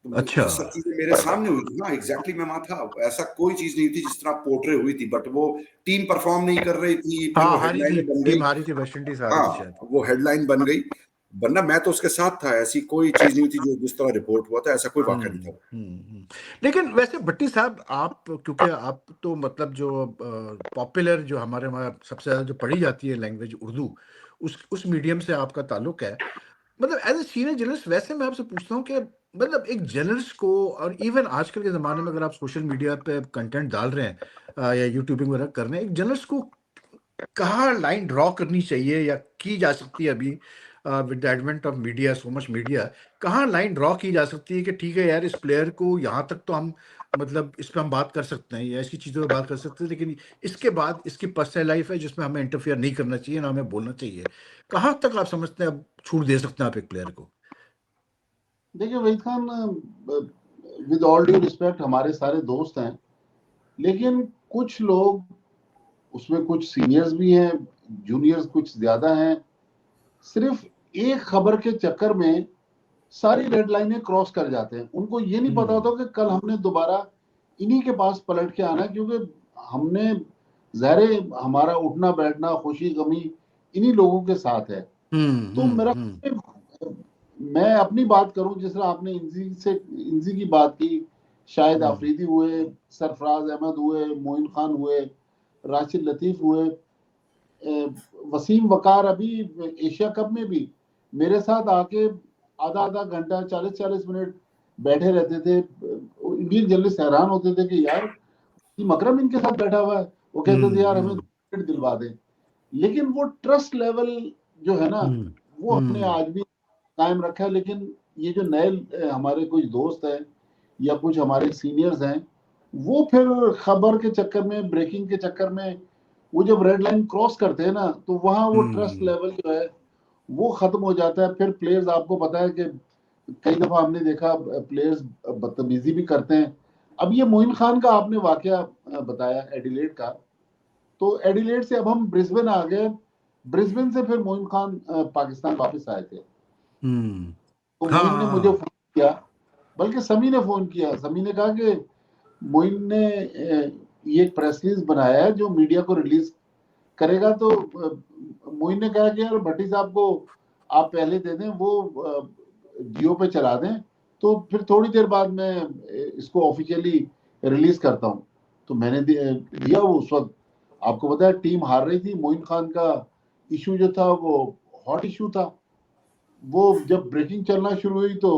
अच्छा। तो सब चीजें मेरे सामने हुई थी ना, एग्जैक्टली मैं वहां था। ऐसा कोई चीज नहीं थी जिस तरह पोर्ट्रे हुई थी, बट वो टीम परफॉर्म नहीं कर रही थी, फिर हाँ वो हारी थी, हेडलाइन बन टीम गई। हारी थी, वेस्ट इंडीज हारी हाँ, थी शायद। वो हेडलाइन बन गई, वरना मैं तो उसके साथ था। ऐसी कोई चीज नहीं थी जो जिस तरह रिपोर्ट हुआ था, ऐसा कोई वाकया नहीं था। लेकिन वैसे भट्टी साहब, आप क्योंकि आप तो मतलब जो पॉपुलर, जो हमारे वहाँ सबसे ज़्यादा जो पढ़ी जाती है लैंग्वेज उर्दू, उस मीडियम से आपका ताल्लुक है। मतलब एज ए सीनियर जर्नलिस्ट, वैसे मैं आपसे पूछता हूँ कि मतलब एक जर्नलिस्ट को, और इवन आजकल के ज़माने में अगर आप सोशल मीडिया पे कंटेंट डाल रहे हैं या यूट्यूबिंग वगैरह कर रहे हैं, एक जर्नलिस्ट को कहाँ लाइन ड्रॉ करनी चाहिए या की जा सकती है अभी with the advent of media, so much media, कहाँ लाइन ड्रॉ की जा सकती है कि ठीक है यार, इस प्लेयर को यहाँ तक तो हम मतलब इस पे हम बात कर सकते हैं या इसकी चीज़ों पे बात कर सकते हैं, लेकिन इसके बाद इसकी पर्सनल लाइफ है जिसमें हमें इंटरफेयर नहीं करना चाहिए, ना हमें बोलना चाहिए। कहाँ तक आप समझते हैं अब छूट दे सकते हैं आप एक प्लेयर को? देखिए Waheed Khan, with all due respect, हमारे सारे दोस्त हैं, लेकिन कुछ लोग उसमें, कुछ सीनियर्स भी हैं, जूनियर्स कुछ ज्यादा हैं, सिर्फ एक खबर के चक्कर में सारी रेड लाइनें क्रॉस कर जाते हैं। उनको ये नहीं पता हम्म होता कि कल हमने दोबारा इन्हीं के पास पलट के आना है, क्योंकि हमने ज़ाहिर हमारा उठना बैठना खुशी गमी इन्हीं लोगों के साथ है। तो मेरा मैं अपनी बात करूं, जिस तरह आपने इंजी की बात की, शाहिद आफरीदी हुए, सरफराज अहमद हुए, मोइन खान हुए, राशिद लतीफ हुए, वसीम वकार अभी एशिया कप में भी मेरे साथ आके आधा आधा घंटा 40-40 मिनट बैठे रहते थे। इंडियन जर्नलिस्ट हैरान होते थे कि यार मकरम इनके साथ बैठा हुआ है, वो कहते थे यार हमें टिकट दिलवा दें। लेकिन वो ट्रस्ट लेवल जो है ना, वो हमने आज भी कायम रखा है। लेकिन ये जो नए हमारे कुछ दोस्त हैं या कुछ हमारे सीनियर्स हैं, वो फिर खबर के चक्कर में, ब्रेकिंग के चक्कर में, वो जब रेड लाइन क्रॉस करते हैं ना, तो वहां वो ट्रस्ट लेवल जो है वो खत्म हो जाता है। फिर प्लेयर्स, आपको पता है कि कई दफा हमने देखा प्लेयर्स बदतमीजी भी करते हैं। अब ये मोइन खान का आपने वाकया बताया एडिलेड का, तो एडिलेड से अब हम ब्रिस्बेन आ गए। ब्रिस्बेन से फिर मोइन खान पाकिस्तान वापस आए थे। तो मोइन ने मुझे फोन किया, बल्कि समी ने फोन किया। समी ने कहा कि मोइन ने ये एक प्रेस रिलीज बनाया है जो मीडिया को रिलीज करेगा। तो मोइन ने कहा कि यार भट्टी साहब को आप पहले दे दें, वो जियो पे चला दें, तो फिर थोड़ी देर बाद मैं इसको ऑफिशियली रिलीज करता हूँ। तो मैंने दिया। वो उस वक्त आपको पता है टीम हार रही थी। मोइन खान का इशू जो था वो हॉट इशू था। वो जब ब्रेकिंग चलना शुरू हुई तो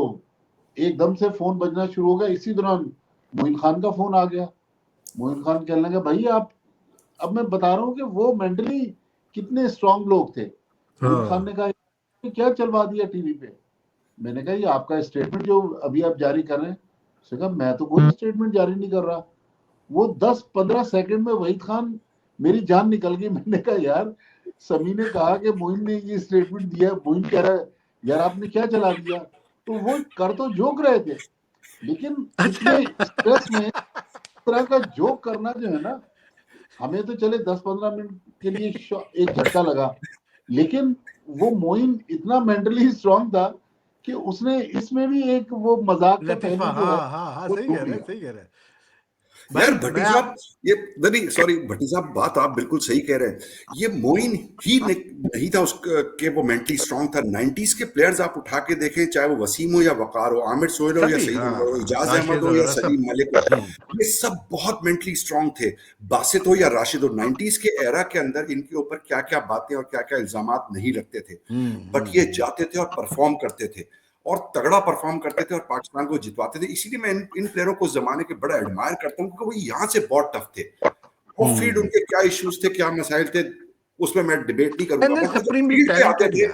एकदम से फोन बजना शुरू हो गया। इसी दौरान मोइन खान का फोन आ गया। मोइन खान कहने लगा भाई आप, अब मैं बता रहा हूँ कि वो मेंटली कितने स्ट्रांग लोग थे। मोइन खान ने कहा क्या चलवा दिया टीवी पे। मैंने कहा ये आपका स्टेटमेंट जो अभी आप जारी कर रहे हैं। उसने कहा मैं तो कोई स्टेटमेंट जारी नहीं कर रहा। वो 10-15 सेकंड में वहीद खान, मेरी जान निकल गई। मैंने कहा यार समी ने कहा कि मोइन ने ये स्टेटमेंट दिया। मोइन कह रहा है यार आपने क्या चला दिया। तो वो कर तो जोक रहे थे, लेकिन इतने स्ट्रेस में इस तरह का जोक करना जो है ना, हमें तो चले 10-15 मिनट के लिए एक झटका लगा, लेकिन वो मोइन इतना मेंटली स्ट्रांग था कि उसने इसमें भी एक वो मजाक का पहलू जो है वो सही कह रहे हैं, सही कह रहे हैं यार भाई। भट्टी साहब, ये नहीं सॉरी भट्टी साहब, बात आप बिल्कुल सही कह रहे हैं। ये मोइन ही नहीं था उसके, वो मेंटली स्ट्रांग था। 90s के प्लेयर्स आप उठा के देखें, चाहे वो वसीम हो या वकार हो, आमिर सोहेल हो या सईद हो, इजाज अहमद हो या सलीम मलिक हो, ये सब बहुत मेंटली स्ट्रांग थे। बासित हो या राशिद हो, 90s के एरा के अंदर इनके ऊपर क्या क्या बातें और क्या क्या इल्जामात नहीं लगते थे, बट ये जाते थे और परफॉर्म करते थे और तगड़ा परफॉर्म करते थे और पाकिस्तान को जितवाते थे। इसीलिए मैं इन प्लेयरों को जमाने के बड़ा एडमायर करता हूँ, क्योंकि वो यहाँ से बहुत टफ थे। वो फील्ड, उनके क्या इश्यूज थे, क्या मसाइल थे, उसमें मैं डिबेट नहीं करूंगा, बट वो जब फील्ड पे आते थे,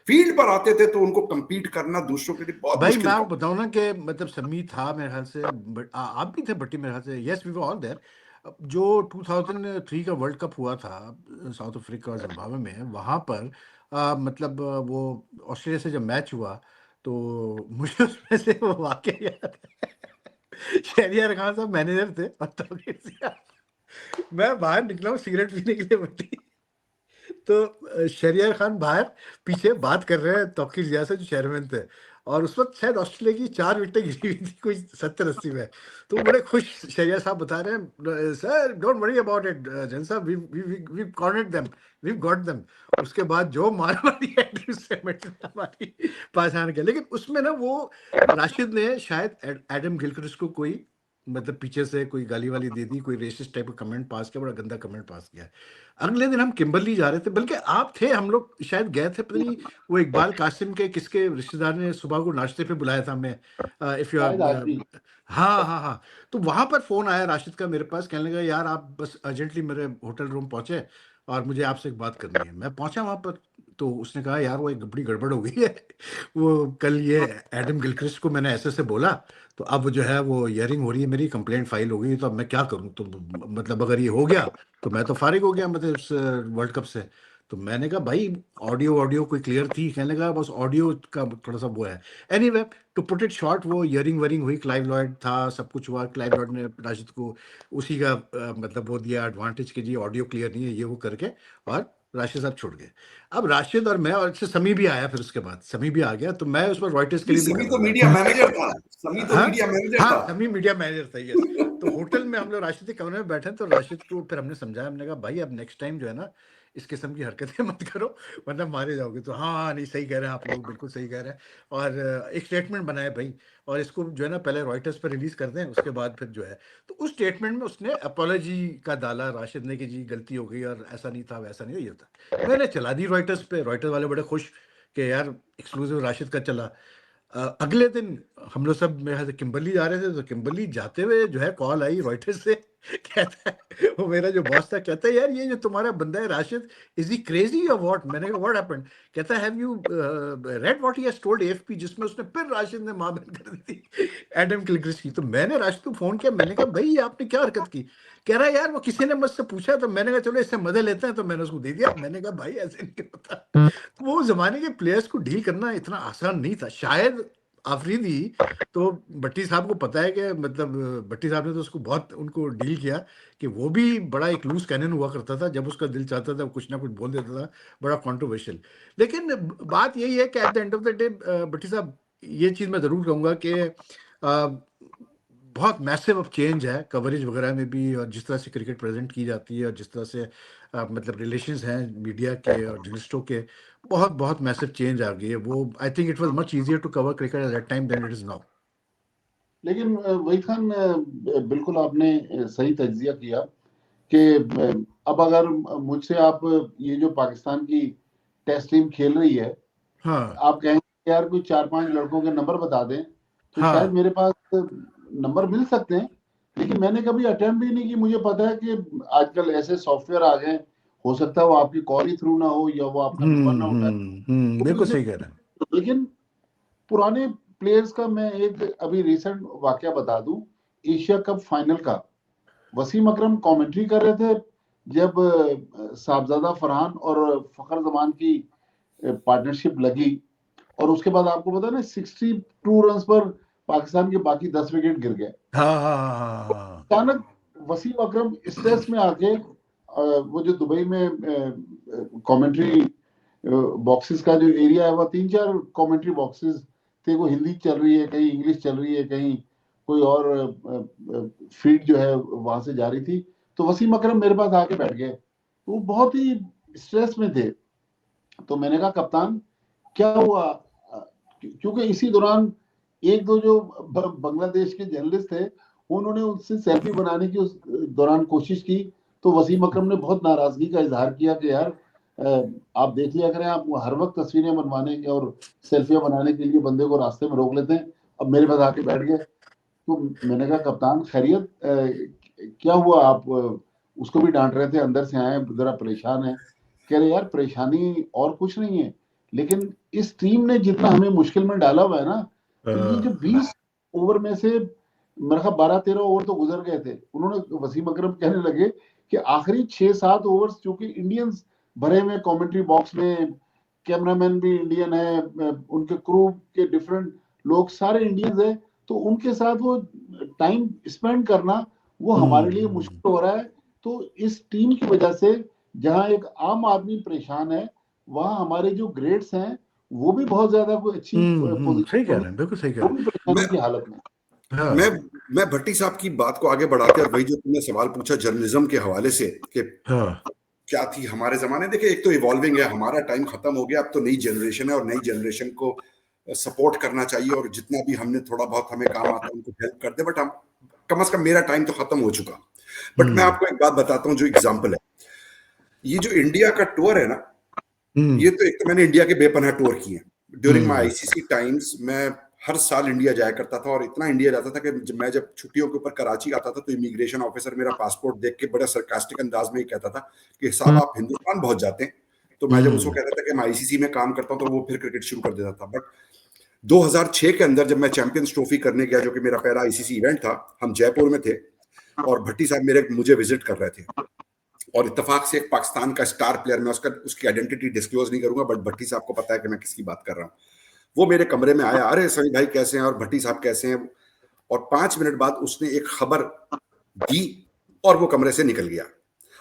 फील्ड पर आते थे, तो उनको compete करना दूसरों के लिए बहुत भाई मुश्किल मैं था। आपको बताऊं ना कि मतलब समी था मेरे ख्याल से, आप भी थे भट्टी मेरे ख्याल से, yes we were all there. जो 2003 का वर्ल्ड कप हुआ था साउथ अफ्रीका और जिम्बाब्वे में, वहां पर मतलब वो ऑस्ट्रेलिया से जब मैच हुआ, तो मुझे उसमें से वो वाकया याद है। शहरियार खान साहब मैनेजर थे और तौकीर सियाद। मैं बाहर निकला हूँ सिगरेट पीने के लिए भट्टी, तो शहरियार खान बाहर पीछे बात कर रहे हैं तौकीर जिया से जो चेयरमैन थे, और उस वक्त शायद ऑस्ट्रेलिया की 4 विकेटें गिरी हुई थी कोई 70-80 में। तो बड़े खुश शहरियार साहब बता रहे हैं sir don't worry about it जन sahab, we cornered them, we got them. उसके बाद जो मार मारी हमारी पास आने के, लेकिन उसमें ना वो राशिद ने शायद एडम गिलक्रिस्ट को कोई मतलब पीछे से कोई गाली वाली दे दी, कोई रेसिस्ट टाइप का कमेंट पास किया, बड़ा गंदा कमेंट पास किया। अगले दिन हम किम्बरली जा रहे थे, बल्कि आप थे, हम लोग शायद गए थे, पता नहीं वो इकबाल कासिम के किसके रिश्तेदार ने सुबह को नाश्ते पे बुलाया था हमें, इफ यू हाँ हाँ हाँ। तो वहां पर फोन आया राशिद का मेरे पास, कहने लगा यार आप बस अर्जेंटली मेरे होटल रूम पहुंचे और मुझे आपसे एक बात करनी है। मैं पहुंचा वहां पर, तो उसने कहा यार वो एक बड़ी गड़बड़ हो गई है। वो कल ये एडम गिलक्रिस्ट को मैंने ऐसे बोला, तो अब जो है वो हियरिंग हो रही है, मेरी कंप्लेंट फाइल हो गई, तो अब मैं क्या करूं। तो मतलब अगर ये हो गया तो मैं तो फारिग हो गया मतलब इस वर्ल्ड कप से। तो मैंने कहा भाई ऑडियो कोई क्लियर थी, कहने लगा बस ऑडियो का थोड़ा सा वो है। Anyway to put it short, वो हियरिंग वरिंग हुई, क्लाइव लॉयड था, सब कुछ हुआ। क्लाइव लॉयड ने राशिद को उसी का मतलब वो दिया एडवांटेज कि जी ऑडियो क्लियर नहीं है ये वो करके, और राशिद साहब छूट गए। अब राशिद और मैं, और इससे समी भी आया, फिर उसके बाद समी भी आ गया, तो मैं उस पर रॉयटर्स के लिए नहीं कर समी तो रहा था। मीडिया मैनेजर था, समी तो हाँ मीडिया मैनेजर हाँ, था। समी मीडिया मैनेजर था, यस। तो होटल में हम लोग राशिद के कमरे में बैठे, तो राशिद को फिर हमने समझाया, हमने कहा भाई अब नेक्स्ट टाइम जो है ना, इस किस्म की हरकतें मत करो वरना मारे जाओगे। तो हाँ हाँ, नहीं सही कह रहे हैं आप लोग, बिल्कुल सही कह रहे हैं। और एक स्टेटमेंट बनाए भाई, और इसको जो है ना पहले रॉयटर्स पर रिलीज कर दें, उसके बाद फिर जो है। तो उस स्टेटमेंट में उसने अपोलॉजी का डाला राशिद ने कि जी गलती हो गई और ऐसा नहीं था, वैसा नहीं था, ये था। मैंने चला दी रॉयटर्स पे, रॉयटर्स वाले बड़े खुश कि यार एक्सक्लूसिव राशिद का चला। अगले दिन हम लोग सब मेरे ख्याल से किम्बर्ली जा रहे थे, तो किम्बर्ली जाते हुए जो है कॉल आई रॉयटर्स से कहता है, वो मेरा जो बॉस था, कहता है यार ये जो तुम्हारा बंदा है राशिद, इज ही क्रेजी और व्हाट? मैंने कहा व्हाट हैपेंड? कहता है have you read what he has told AFP, जिसमें उसने फिर राशिद ने मां बहन कर दी थी एडम किलक्रिस्ट की। तो मैंने राशिद को फोन किया, मैंने कहा भाई ये आपने क्या हरकत की? कह रहा है यार वो किसी ने मुझसे पूछा, तो मैंने कहा चलो इससे मजे लेते हैं, तो मैंने उसको दे दिया। मैंने कहा भाई ऐसे नहीं होता। तो वो जमाने के प्लेयर्स को डील करना इतना आसान नहीं था शायद। आफरीदी तो भट्टी साहब को पता है कि मतलब भट्टी साहब ने तो उसको बहुत उनको डील किया कि वो भी बड़ा एक लूज कैनन हुआ करता था, जब उसका दिल चाहता था कुछ ना कुछ बोल देता था, बड़ा कॉन्ट्रोवर्शियल। लेकिन बात यही है कि at the end of the day Bhatti साहब, ये चीज़ मैं ज़रूर कहूँगा कि बहुत मैसिव अब चेंज है कवरेज वगैरह में भी, और जिस तरह से क्रिकेट प्रेजेंट की जाती है, और जिस तरह से मतलब रिलेशंस हैं मीडिया के और जर्नलिस्टों के, बहुत बहुत मैसिव चेंज आ गई है। वो I think it was much easier to cover cricket at that time than it is now. लेकिन वही खान, बिल्कुल आपने सही तज्जिया किया कि अब अगर मुझसे आप ये जो पाकिस्तान की टेस्ट टीम खेल रही है, हाँ आप कहेंगे यार कोई 4-5 लड़कों के नंबर बता दें, तो शायद हाँ। मेरे पास नंबर मिल सकते हैं। लेकिन मैंने कभी अटेम्प्ट भी नहीं की। मुझे पता है कि आजकल ऐसे सॉफ्टवेयर आ गए, हो सकता है वो आपकी कॉल ही थ्रू ना हो, या वो आपका नंबर ना उठाए, कोई बिल्कुल उसे। सही कह रहे हैं। लेकिन पुराने प्लेयर्स का मैं एक अभी रिसेंट वाकया बता दूं। एशिया कप फाइनल का वसीम अकरम कमेंट्री कर रहे थे, जब साहबजादा फरहान और फखर जमान की पार्टनरशिप लगी, और उसके बाद आपको पता है ना 62 रन पर पाकिस्तान के बाकी 10 विकेट गिर गए। हाँ हाँ हाँ हाँ हाँ। अचानक वसीम अकरम स्ट्रेस में आके वो जो दुबई में कमेंट्री बॉक्सेस का जो एरिया है, वह 3-4 कमेंट्री बॉक्सेस थे। वो हिंदी चल रही है, कहीं इंग्लिश चल रही है, कहीं कोई और फीड जो है वहां से जा रही थी। तो वसीम अकरम मेरे पास आके बैठ गए, तो वो बहुत ही स्ट्रेस में थे। तो मैंने कहा कप्तान क्या हुआ? क्योंकि इसी दौरान एक दो जो बांग्लादेश के जर्नलिस्ट थे, उन्होंने उससे सेल्फी बनाने की उस दौरान कोशिश की। तो वसीम अकरम ने बहुत नाराजगी का इजहार किया कि यार आप देख लिया करें, आप हर वक्त तस्वीरें बनवाने के और सेल्फियां बनाने के लिए बंदे को रास्ते में रोक लेते हैं। अब मेरे पास आके बैठ गए। तो मैंने कहा कप्तान खैरियत, क्या हुआ? आप उसको भी डांट रहे थे, अंदर से आए जरा परेशान है। कह रहे यार परेशानी और कुछ नहीं है, लेकिन इस टीम ने जितना हमें मुश्किल में डाला हुआ है ना, तो ये जो 20 ओवर में से मेरे ख्याल 12-13 ओवर तो गुजर गए थे। उन्होंने वसीम अकरम कहने लगे कि आखिरी 6-7 ओवर चूंकि इंडियंस भरे हुए कमेंट्री बॉक्स में, कैमरामैन भी इंडियन है, उनके क्रू के डिफरेंट लोग सारे इंडियंस है, तो उनके साथ वो टाइम स्पेंड करना वो हमारे लिए मुश्किल हो रहा है। तो इस टीम की वजह से जहां एक आम आदमी परेशान है, वहां हमारे जो ग्रेड्स हैं वो भी बहुत ज्यादा कोई अच्छी पोजीशन सही कह रहे हैं, बिल्कुल सही कह वो रहे भी हैं। परेशानी की हालत में। हाँ मैं भट्टी साहब की बात को आगे बढ़ाते, और वही जो तुमने सवाल पूछा जर्नलिज्म के हवाले से कि हाँ। क्या थी हमारे जमाने, देखिए एक तो इवॉल्विंग है, हमारा टाइम खत्म हो गया, अब तो नई जनरेशन है, और नई जनरेशन को सपोर्ट करना चाहिए, और जितना भी हमने थोड़ा बहुत हमें काम आता है उनको हेल्प कर दे। बट हम कम से कम मेरा टाइम तो खत्म हो चुका। बट मैं आपको एक बात बताता हूँ जो एग्जाम्पल है, ये जो इंडिया का टूर है ना, ये तो एक तो मैंने इंडिया के बेपनाह टूर किए ड्यूरिंग माई आईसीसी टाइम्स। मैं हर साल इंडिया जाया करता था, और इतना इंडिया जाता था कि मैं जब छुट्टियों के ऊपर कराची आता था, तो इमिग्रेशन ऑफिसर मेरा पासपोर्ट देख के बड़ा सरकास्टिक अंदाज में ही कहता था कि साहब आप हिंदुस्तान बहुत जाते हैं। तो मैं जब उसको कहता था कि मैं आईसीसी में काम करता हूँ, तो वो फिर क्रिकेट शुरू कर देता था। बट 2006 के अंदर जब मैं चैंपियंस ट्रॉफी करने गया, जो कि मेरा पहला आईसीसी इवेंट था, हम जयपुर में थे, और भट्टी साहब मुझे विजिट कर रहे थे, और इत्तेफाक से एक पाकिस्तान का स्टार प्लेयर, मैं उसकी आइडेंटिटी डिस्क्लोज नहीं करूंगा, बट भट्टी साहब को पता है कि मैं किसकी बात कर रहा हूँ, वो मेरे कमरे में आया, अरे सभी भाई कैसे हैं, और भट्टी साहब कैसे हैं, और 5 मिनट बाद उसने एक खबर दी और वो कमरे से निकल गया।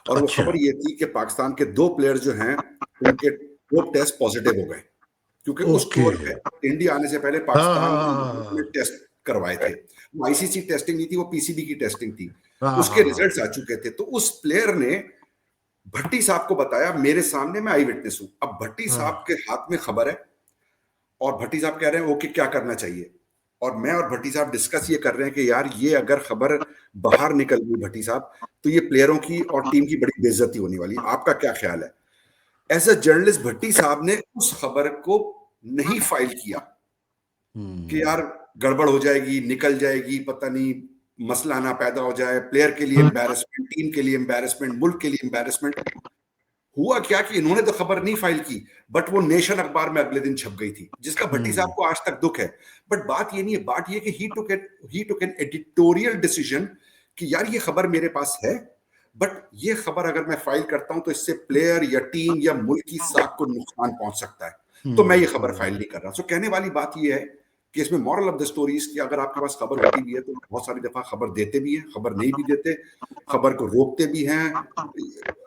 और वो अच्छा। खबर ये थी कि पाकिस्तान के 2 प्लेयर जो हैं उनके 2 टेस्ट पॉजिटिव हो गए, क्योंकि उस ओके। टूर में इंडिया आने से पहले हाँ हाँ पाकिस्तान हाँ ने टेस्ट करवाए थे। वो आईसीसी टेस्टिंग नहीं थी, वो पीसीबी की टेस्टिंग थी। हाँ हाँ उसके हाँ हाँ। रिजल्ट्स आ चुके थे। तो उस प्लेयर ने भट्टी साहब को बताया, मेरे सामने, मैं आई विटनेस हूं। अब भट्टी साहब हाँ। के हाथ में खबर है और भट्टी साहब कह रहे हैं ओके क्या करना चाहिए, और मैं और भट्टी साहब डिस्कस ये कर रहे हैं कि यार ये अगर खबर बाहर निकल गई भट्टी साहब, तो ये प्लेयरों की और टीम की बड़ी बेइज्जती होने वाली है। आपका क्या ख्याल है? एज अ जर्नलिस्ट भट्टी साहब ने उस खबर को नहीं फाइल किया कि यार गड़बड़ हो जाएगी, निकल जाएगी, पता नहीं मसला ना पैदा हो जाए, प्लेयर के लिए एम्बैरेसमेंट, टीम के लिए एम्बैरेसमेंट, मुल्क के लिए एम्बैरेसमेंट। हुआ क्या कि इन्होंने तो खबर नहीं फाइल की, बट वो नेशन अखबार में अगले दिन छप गई थी, जिसका भट्टी साहब को आज तक दुख है। बट बात ये नहीं है, बात ये कि ही टुक एन एडिटोरियल डिसीजन कि यार ये खबर मेरे पास है, बट ये खबर अगर मैं फाइल करता हूं तो इससे प्लेयर या टीम या मुल्क की साख को नुकसान पहुंच सकता है, तो मैं ये खबर फाइल नहीं कर रहा। सो कहने वाली बात ये है कि इसमें मॉरल ऑफ द स्टोरी कि अगर आपके पास खबर होती भी है तो बहुत सारी दफा खबर देते भी हैं, खबर नहीं भी देते, खबर को रोकते भी हैं।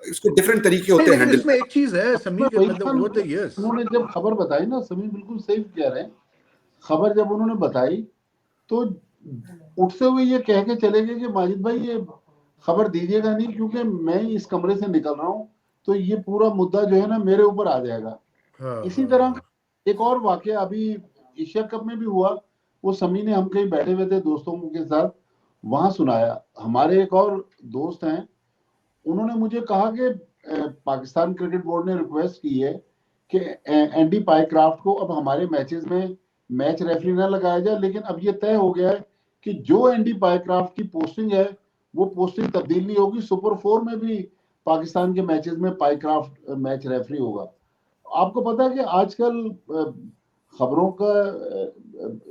इसको डिफरेंट तरीके नहीं, होते हैं लेकिन हैंडल इसमें एक चीज है समी के, वही मतलब खान ओवर द इयर्स उन्होंने जब खबर बताई ना, समी बिल्कुल सही कह रहे हैं। खबर जब उन्होंने बताई तो उठते हुए ये कह के चले गए कि माजिद भाई ये खबर दीजिएगा नहीं, क्योंकि मैं इस कमरे से निकल रहा हूँ तो ये पूरा मुद्दा जो है ना मेरे ऊपर आ जाएगा। हाँ इसी हाँ तरह हाँ। एक और वाकया अभी एशिया कप में भी हुआ। वो समी ने, हम कहीं बैठे हुए थे दोस्तों के साथ, वहां सुनाया। हमारे एक और दोस्त हैं, उन्होंने मुझे कहा कि पाकिस्तान क्रिकेट बोर्ड ने रिक्वेस्ट की है कि एंडी पाइक्राफ्ट को अब हमारे मैचेस में मैच रेफरी ना लगाया जाए, लेकिन अब ये तय हो गया है कि जो एंडी पाइक्राफ्ट की पोस्टिंग है वो पोस्टिंग तब्दील नहीं होगी। सुपर 4 में भी पाकिस्तान के मैचेस में पाइक्राफ्ट मैच रेफरी होगा। आपको पता है कि आजकल खबरों का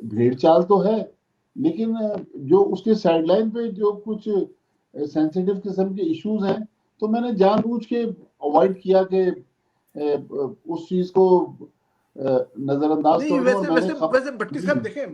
भेड़ चाल तो है, लेकिन जो उसके साइडलाइन पे जो कुछ सेंसिटिव किस्म के इश्यूज हैं, तो मैंने जानबूझ के अवॉइड किया कि उस चीज को नजरअंदाज नहीं, कर दूं। और वैसे मैंने वैसे खबर वैसे भट्टी साहब देखें,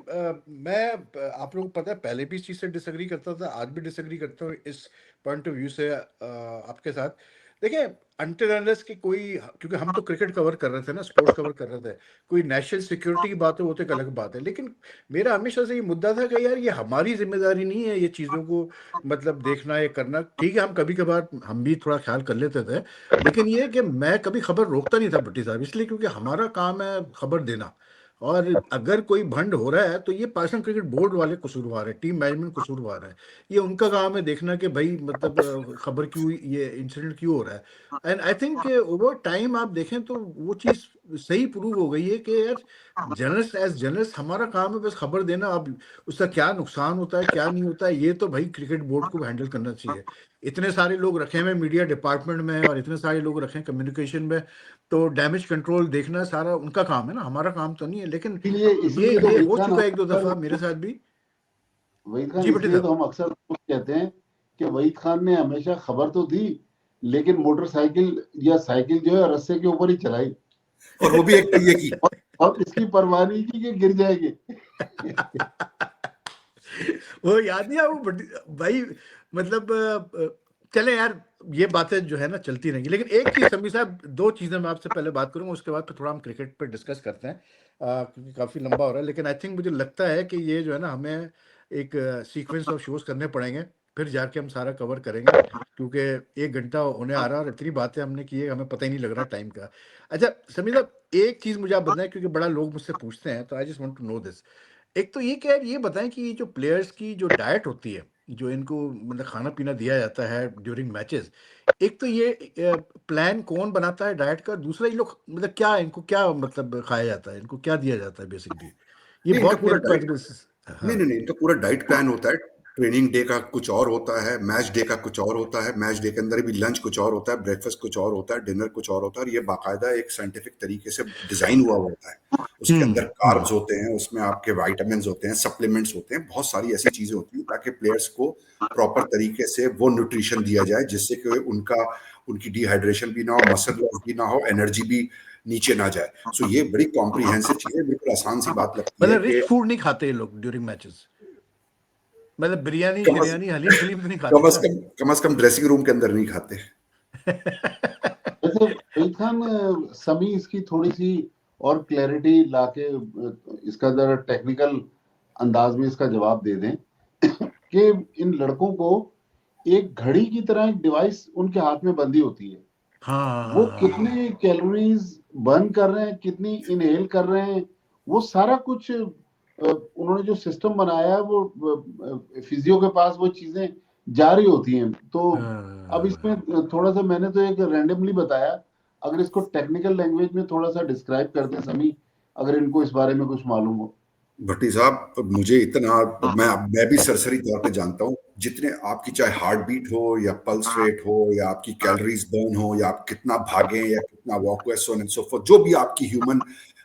मैं आप लोगों को पता है पहले भी इस चीज से डिसएग्री करता था, आज भी डिसएग्री करता हूँ इस पॉइंट ऑफ व्यू से आपके साथ। देखिए, अनटिल अनलेस कि कोई, क्योंकि हम तो क्रिकेट कवर कर रहे थे ना, स्पोर्ट्स कवर कर रहे थे, कोई नेशनल सिक्योरिटी की बात है वो तो एक अलग बात है। लेकिन मेरा हमेशा से ये मुद्दा था कि यार ये हमारी जिम्मेदारी नहीं है ये चीज़ों को मतलब देखना ये करना। ठीक है, हम कभी कभार हम भी थोड़ा ख्याल कर लेते थे, लेकिन ये कि मैं कभी खबर रोकता नहीं था भट्टी साहब, इसलिए क्योंकि हमारा काम है खबर देना। और अगर कोई भंड हो रहा है तो ये पाकिस्तान क्रिकेट बोर्ड वाले कसूरवार है, टीम मैनेजमेंट कसूरवार है। ये उनका काम है देखना कि भाई मतलब खबर क्यों, ये इंसिडेंट क्यों हो रहा है। And I think over time आप देखें तो वो चीज़ सही प्रूव हो गई है कि यार जर्नलिस्ट एज जर्नलिस्ट हमारा काम है बस खबर देना। अब उसका क्या नुकसान होता है क्या नहीं होता है ये तो भाई क्रिकेट बोर्ड को हैंडल करना चाहिए। इतने सारे लोग रखे हैं मीडिया डिपार्टमेंट में और इतने सारे लोग रखे हैं कम्युनिकेशन में, तो डैमेज कंट्रोल देखना सारा उनका काम है ना, हमारा काम तो नहीं है। लेकिन इसीलिए तो ये वहीद हो खान चुका है एक दो दफा मेरे अक्सर साथ भी। वहीद खान जी भट्टी इसलिए साहब। तो हम अक्सर कहते हैं कि वहीद खान ने हमेशा खबर तो दी, लेकिन मोटरसाइकिल या साइकिल जो है रस्से के ऊपर ही चलाई, और वो भी एक पहिए की। और इसकी परवाह नहीं की कि गिर जाएगी। वो याद नहीं है वो भाई, मतलब चले यार, ये बातें जो है ना चलती रहेंगी। लेकिन एक चीज समी साहब, दो चीजें मैं आपसे पहले बात करूंगा, उसके बाद फिर थोड़ा हम क्रिकेट पे डिस्कस करते हैं, क्योंकि काफी लंबा हो रहा है। लेकिन आई थिंक मुझे लगता है कि ये जो है ना हमें एक सीक्वेंस ऑफ शोज करने पड़ेंगे, फिर जाके हम सारा कवर करेंगे, क्योंकि 1 घंटा होने आ रहा है और इतनी बातें हमने की है हमें पता ही नहीं लग रहा टाइम का। अच्छा समी साहब, एक चीज मुझे आप बताएं, क्योंकि बड़ा लोग मुझसे पूछते हैं, तो I just want to know this. एक तो ये क्या है, ये बताएं कि ये जो प्लेयर्स की जो डाइट होती है, जो इनको मतलब खाना पीना दिया जाता है ड्यूरिंग मैचेस, एक तो ये प्लान कौन बनाता है डाइट का, दूसरा ये लोग मतलब क्या इनको क्या मतलब खाया जाता है, इनको क्या दिया जाता है बेसिकली, ये नहीं, इनका बहुत पूरा मेरे को डाइट, हाँ। नहीं, इनका पूरा डाइट प्लान होता है। ट्रेनिंग डे का कुछ और होता है, मैच डे का कुछ और होता है, मैच डे के अंदर भी लंच कुछ और होता है, ब्रेकफास्ट कुछ और होता है, डिनर कुछ और होता है, और ये बाकायदा एक साइंटिफिक तरीके से डिजाइन हुआ होता है। उसके अंदर कार्ब्स होते हैं, उसमें आपके विटामिन्स होते हैं, सप्लीमेंट्स होते हैं, बहुत सारी ऐसी चीजें होती हैं ताकि प्लेयर्स को प्रॉपर तरीके से वो न्यूट्रिशन दिया जाए जिससे कि उनकी डिहाइड्रेशन भी ना हो, मसल लॉस भी ना हो, एनर्जी भी नीचे ना जाए। सो ये बड़ी कॉम्प्रिहेंसिव चीज है, बिल्कुल आसान सी बात लगती है मतलब कि रिच फूड नहीं खाते ये लोग ड्यूरिंग मैचेस, मतलब बिरयानी कम शिरयानी हलीम शलीम तो नहीं खाते क्या? कम से कम ड्रेसिंग रूम के अंदर नहीं खाते। वैसे वहीद खान, समी इसकी थोड़ी सी और क्लैरिटी लाके इसका जरा टेक्निकल अंदाज में इसका जवाब दे दें कि इन लड़कों को एक घड़ी की तरह एक डिवाइस उनके हाथ में बंदी होती है, वो हाँ कितने कैलोरीज बर्न कर रहे हैं, कितनी इनहेल कर रहे हैं, वो सारा कुछ उन्होंने जो सिस्टम बनाया है वो फिजियो के पास वो चीजें जारी होती हैं। तो अब इसमें थोड़ा सा मैंने तो एक रैंडमली बताया, अगर इसको टेक्निकल लैंग्वेज में थोड़ा सा डिस्क्राइब कर दें समी, अगर इनको इस बारे में कुछ मालूम हो। भट्टी साहब, मुझे इतना, मैं भी सरसरी तौर पे जानता हूँ, जितने आपकी चाहे हार्ट बीट हो या पल्स रेट हो या आपकी कैलोरीज बर्न हो या आप कितना भागें या कितना walk, so and so fourth, जो भी आपकी ह्यूमन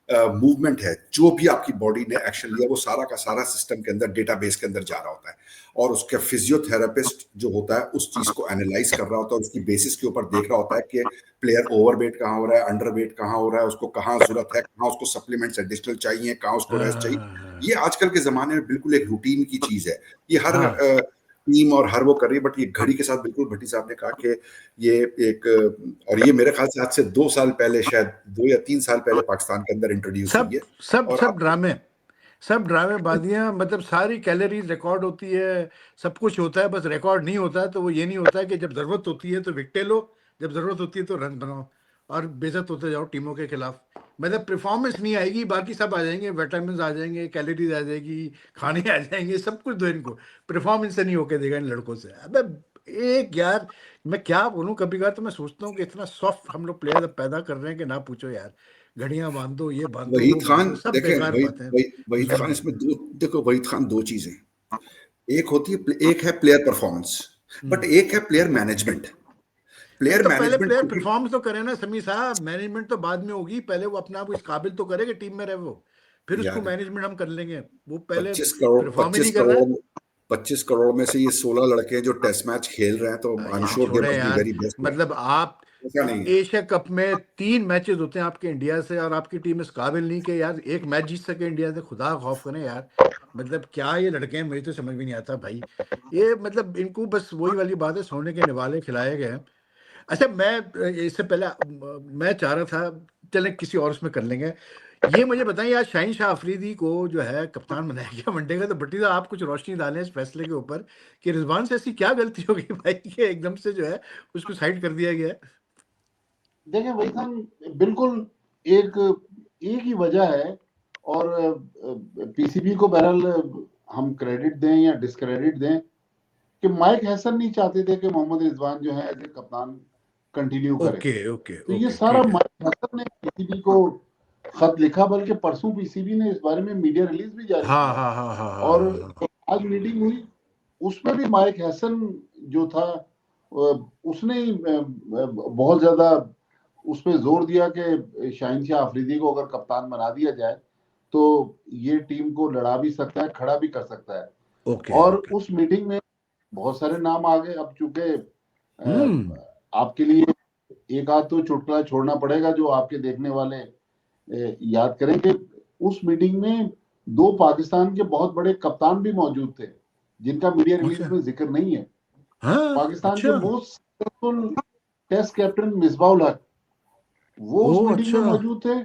मूवमेंट है, जो भी आपकी बॉडी ने एक्शन लिया, वो सारा का सारा सिस्टम के अंदर, डेटाबेस के अंदर जा रहा होता है, और उसका फिजियोथेरेपिस्ट जो होता है उस चीज को एनालाइज कर रहा होता है, उसकी बेसिस के ऊपर देख रहा होता है कि प्लेयर ओवरवेट कहाँ हो रहा है, अंडरवेट कहाँ हो रहा है, उसको कहाँ जरूरत है, कहाँ उसको सप्लीमेंट्स एडिशनल चाहिए, कहाँ उसको रेस्ट चाहिए। ये आजकल के जमाने में बिल्कुल एक रूटीन की चीज है, ये हर टीम और हर वो कर रही है, बट ये घड़ी के साथ बिल्कुल भट्टी साहब ने कहा कि ये एक, और ये मेरे ख्याल से आज से 2 साल पहले, शायद 2 या 3 साल पहले पाकिस्तान के अंदर इंट्रोड्यूस हुई है। सब ड्रामेबाजियां, मतलब सारी कैलोरीज रिकॉर्ड होती है, सब कुछ होता है, बस रिकॉर्ड नहीं होता है। तो वो ये नहीं होता है कि जब जरूरत होती है तो विकेट लो, जब जरूरत होती है तो रन बनाओ और बेइज्जत होते जाओ टीमों के खिलाफ। मतलब परफॉर्मेंस नहीं आएगी, बाकी सब आ जाएंगे, विटामिन आ जाएंगे, कैलोरीज आ जाएगी, खाने आ जाएंगे, सब कुछ दो इनको, परफॉर्मेंस से नहीं होके देगा इन लड़कों से। अबे एक यार, मैं क्या बोलूं, कभी कभार तो मैं सोचता हूँ कि इतना सॉफ्ट हम लोग प्लेयर पैदा कर रहे हैं कि ना पूछो यार। घड़ियां बांध दो, ये बांध दो, वो वहीद बांध खान दो, सब देखें, बेकार बातें हैं। वहीद खान इसमें दो, देखो वहीद खान, दो चीजें, एक होती है, एक है प्लेयर परफॉर्मेंस, बट एक है प्लेयर मैनेजमेंट। प्लेयर तो पहले मैनेजमेंट प्लेयर परफॉर्मेंस तो करे ना समी साहब, मैनेजमेंट तो बाद में होगी। पहले वो अपने आप को इस काबिल तो करे कि टीम में रहे वो, फिर उसको यार, मैनेजमेंट हम कर लेंगे। वो पहले 25 करोड़ परफॉर्म ही 25 नहीं कर रहा है। करोड़ 25 करोड़ में से ये 16 लड़के हैं जो टेस्ट मैच खेल रहे हैं, तो आई एम यार श्योर दे छोड़े मस्ट बी यार, वेरी बेस्ट प्लेयर। मतलब आप ऐसा नहीं है एशिया कप में 3 मैचेस होते हैं आपके इंडिया से, और आपकी टीम इस काबिल नहीं कि यार एक मैच जीत सके इंडिया से। खुदा खौफ करें यार, मतलब क्या ये लड़के हैं, मुझे तो समझ में नहीं आता भाई। ये मतलब इनको बस वही वाली बात है, सोने के निवाले खिलाए गए हैं। अच्छा, मैं इससे पहले मैं चाह रहा था, चलें किसी और उसमें कर लेंगे। ये मुझे बताएं, आज शाहीन शाह अफरीदी को जो है कप्तान बनाया गया वनडे का, तो भट्टी साहब आप कुछ रोशनी डालें इस फैसले के ऊपर कि रिजवान से ऐसी क्या गलती हो गई भाई कि एकदम से जो है उसको साइड कर दिया गया है। देखें वही खान, बिल्कुल एक एक ही वजह है, और पीसीबी को बहरहाल हम क्रेडिट दें या डिसक्रेडिट दें कि माइक हैसन नहीं चाहते थे कि मोहम्मद रिजवान जो है एज ए कप्तान कंटिन्यू करे। ओके ओके तो ये ओके, सारा ठीक है। माइक हैसन ने पीसीबी को खत लिखा, बल्कि परसों पीसीबी ने इस बारे में मीडिया रिलीज भी जारी हाँ किया। हाँ हाँ हाँ हाँ और हाँ। आज मीटिंग हुई, उसमें भी माइक हैसन जो था उसने ही बहुत ज्यादा उस पर जोर दिया कि शाहीन शाह अफरीदी को अगर कप्तान बना दिया जाए तो ये टीम को लड़ा भी सकता है, खड़ा भी कर सकता है। ओके और ओके। उस मीटिंग में बहुत सारे नाम आ गए। अब चूंकि हम्म। आपके लिए एक आध तो चुटकुला छोड़ना पड़ेगा जो आपके देखने वाले याद करें कि उस मीटिंग में 2 पाकिस्तान के बहुत बड़े कप्तान भी मौजूद थे, जिनका मीडिया रिलीज अच्छा। में जिक्र नहीं है। हाँ। पाकिस्तान के अच्छा। Most successful Test captain Misbahul Haq वो ओ उस मीटिंग में अच्छा। मौजूद थे,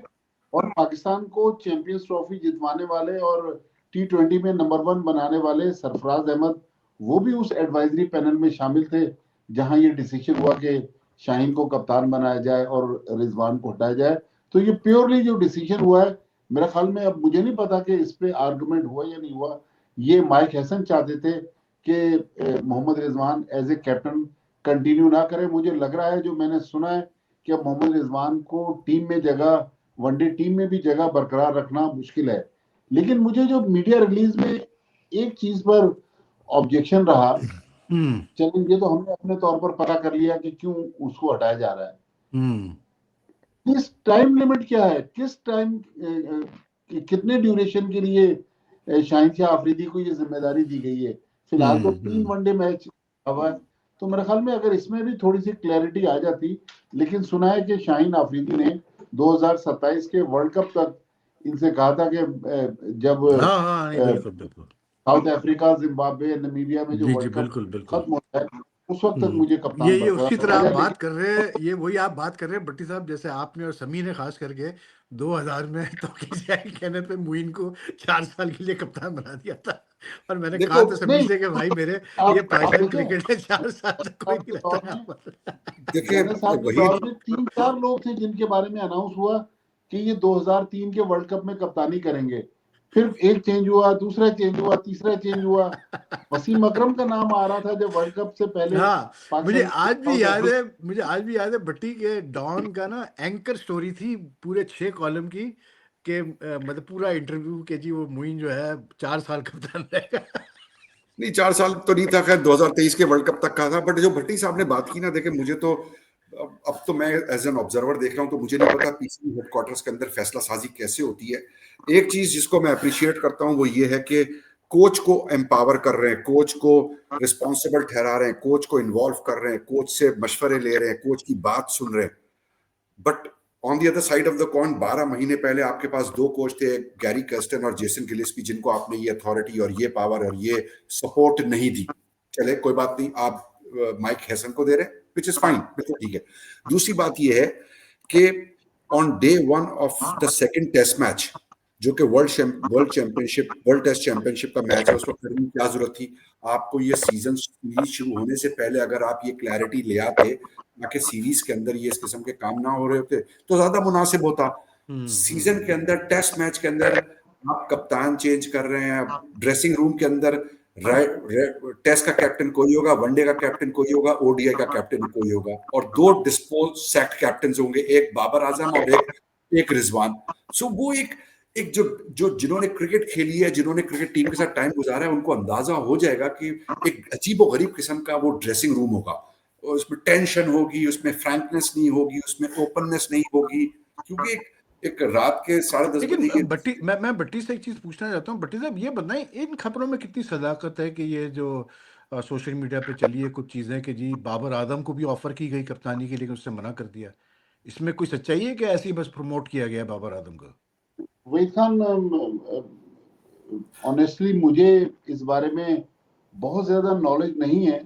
और पाकिस्तान को चैंपियंस ट्रॉफी जितवाने वाले और T20 में नंबर 1 बनाने वाले सरफराज अहमद वो भी उस एडवाइजरी पैनल में शामिल थे, जहां ये डिसीजन हुआ कि शाहीन को कप्तान बनाया जाए और रिजवान को हटाया जाए। तो ये प्योरली जो डिसीजन हुआ है, मेरे ख्याल में, अब मुझे नहीं पता कि इस पे आर्गुमेंट हुआ या नहीं हुआ, ये माइक हैसन चाहते थे कि Mohammad Rizwan as a captain continue ना करे। मुझे लग रहा है, जो मैंने सुना है, कि अब मोहम्मद रिजवान को टीम में जगह, वनडे टीम में भी जगह बरकरार रखना मुश्किल है। लेकिन मुझे जो मीडिया रिलीज में एक चीज पर ऑब्जेक्शन रहा, चलिए ये तो हमने अपने तौर पर पता कर लिया कि क्यों उसको हटाया जा रहा है। किस टाइम लिमिट क्या है, किस टाइम, कितने ड्यूरेशन के लिए शाहीन शाह अफरीदी को ये जिम्मेदारी दी गई है। फिलहाल तो 3 वनडे मैच हुआ है, तो मेरे ख्याल में अगर इसमें भी थोड़ी सी क्लैरिटी आ जाती। लेकिन सुना है कि शाहीन अफरीदी ने 2027 के वर्ल्ड कप तक इनसे कहा था कि जब हाँ हाँ, नहीं बिल्कुल बिल्कुल। साउथ अफ्रीका, जिम्बाब्वे, नमीबिया में जो जी जी, वर्ल्ड कप बिल्कुल बिल्कुल। खत्म होता है उस वक्त तक मुझे कप्तान ये बरकरार उसी तरह आप रहेगा। बात कर रहे हैं, ये वही आप बात कर रहे हैं भट्टी साहब, जैसे आपने और समी ने खास करके 2000 में तो किसी कहने पे मुइन को 4 साल के लिए कप्तान बना दिया था, और मैंने कहा देखो था समी नहीं, से कि भाई मेरे ये आप पाकिस्तान देखें, क्रिकेट है, 4 साल तक कोई साहब नहीं के रहता दौर यहाँ में, पर। देखिए रैना साहब के वही दौर में 3-4 लोग थे जिनके बारे में अनाउंस हुआ कि ये 2003 के वर्ल्ड कप में कप्तानी करेंगे। फिर एक चेंज हुआ, दूसरा चेंज हुआ, तीसरा चेंज हुआ। वसीम अकरम का नाम आ रहा था जब वर्ल्ड कप से पहले हाँ, मुझे पाकिस्तान आज भी साउथ याद अफ्रीका। है, मुझे आज भी याद है भट्टी के डॉन का ना एंकर स्टोरी थी पूरे 6 कॉलम की, कि मतलब पूरा इंटरव्यू के जी वो मुइन जो है 4 साल कप्तान रहेगा। नहीं, 4 साल तो नहीं था, खैर 2023 के वर्ल्ड कप तक का था। बट जो भट्टी साहब ने बात की ना, देखे मुझे तो अब तो मैं एज एन ऑब्जर्वर देख रहा हूँ, तो मुझे नहीं पता पीसीबी हेडक्वार्टर्स के अंदर फैसला साजी कैसे होती है। एक चीज जिसको मैं अप्रिशिएट करता हूँ वो ये है कि कोच को एम्पावर कर रहे हैं, कोच को रिस्पॉन्सिबल ठहरा रहे हैं, कोच को इन्वॉल्व कर रहे हैं, कोच से मशवरे ले रहे हैं, कोच की बात सुन रहे हैं। But on the other side of the coin 12 महीने पहले आपके पास 2 कोच थे, गैरी कर्स्टन और जेसन गिलेस्पी, जिनको आपने ये अथॉरिटी और ये पावर और ये सपोर्ट नहीं दी। चले कोई बात नहीं, आप माइक हैसन को दे रहे हैं, विच इज फाइन, बिल्कुल ठीक है। दूसरी बात ये है कि on day 1 of the second Test match, जो कि वर्ल्ड टेस्ट चैंपियनशिप का मैच है, उस वक्त करने की क्या जरूरत थी? आपको ये सीजन सीरीज शुरू होने से पहले अगर आप ये क्लैरिटी ले आते ताकि सीरीज के अंदर ये इस किस्म के काम ना हो रहे होते तो ज्यादा मुनासिब होता। सीजन के अंदर, टेस्ट मैच के अंदर आप कप्तान चेंज कर रहे हैं, ड्रेसिंग रूम के अंदर टेस्ट का कैप्टन कोई होगा, वनडे का कैप्टन कोई होगा, ओडीआई का कैप्टन कोई होगा, और 2 डिस्पोज सेट कैप्टन होंगे, एक बाबर आजम और एक रिजवान। सो वो एक एक जो जो जिन्होंने क्रिकेट खेली है, जिन्होंने क्रिकेट टीम के साथ टाइम गुजारा है, उनको अंदाजा हो जाएगा कि एक अजीबोगरीब किस्म का वो ड्रेसिंग रूम होगा, और उसमें टेंशन होगी, उसमें फ्रैंकनेस नहीं होगी, उसमें ओपननेस नहीं होगी, क्योंकि एक रात के 10:30 लेकिन बजे ये भट्टी, मैं भट्टी से एक चीज पूछना चाहता हूँ। भट्टी साहब ये बताएं, इन खबरों में कितनी सदाकत है कि ये जो सोशल मीडिया पे चली है कुछ चीजें कि जी बाबर आजम को भी ऑफर की गई कप्तानी के, लेकिन उससे मना कर दिया, इसमें कोई सच्चाई है कि ऐसे ही बस प्रमोट किया गया बाबर आजम को? वहीद खान, ऑनेस्टली मुझे इस बारे में बहुत ज्यादा नॉलेज नहीं है,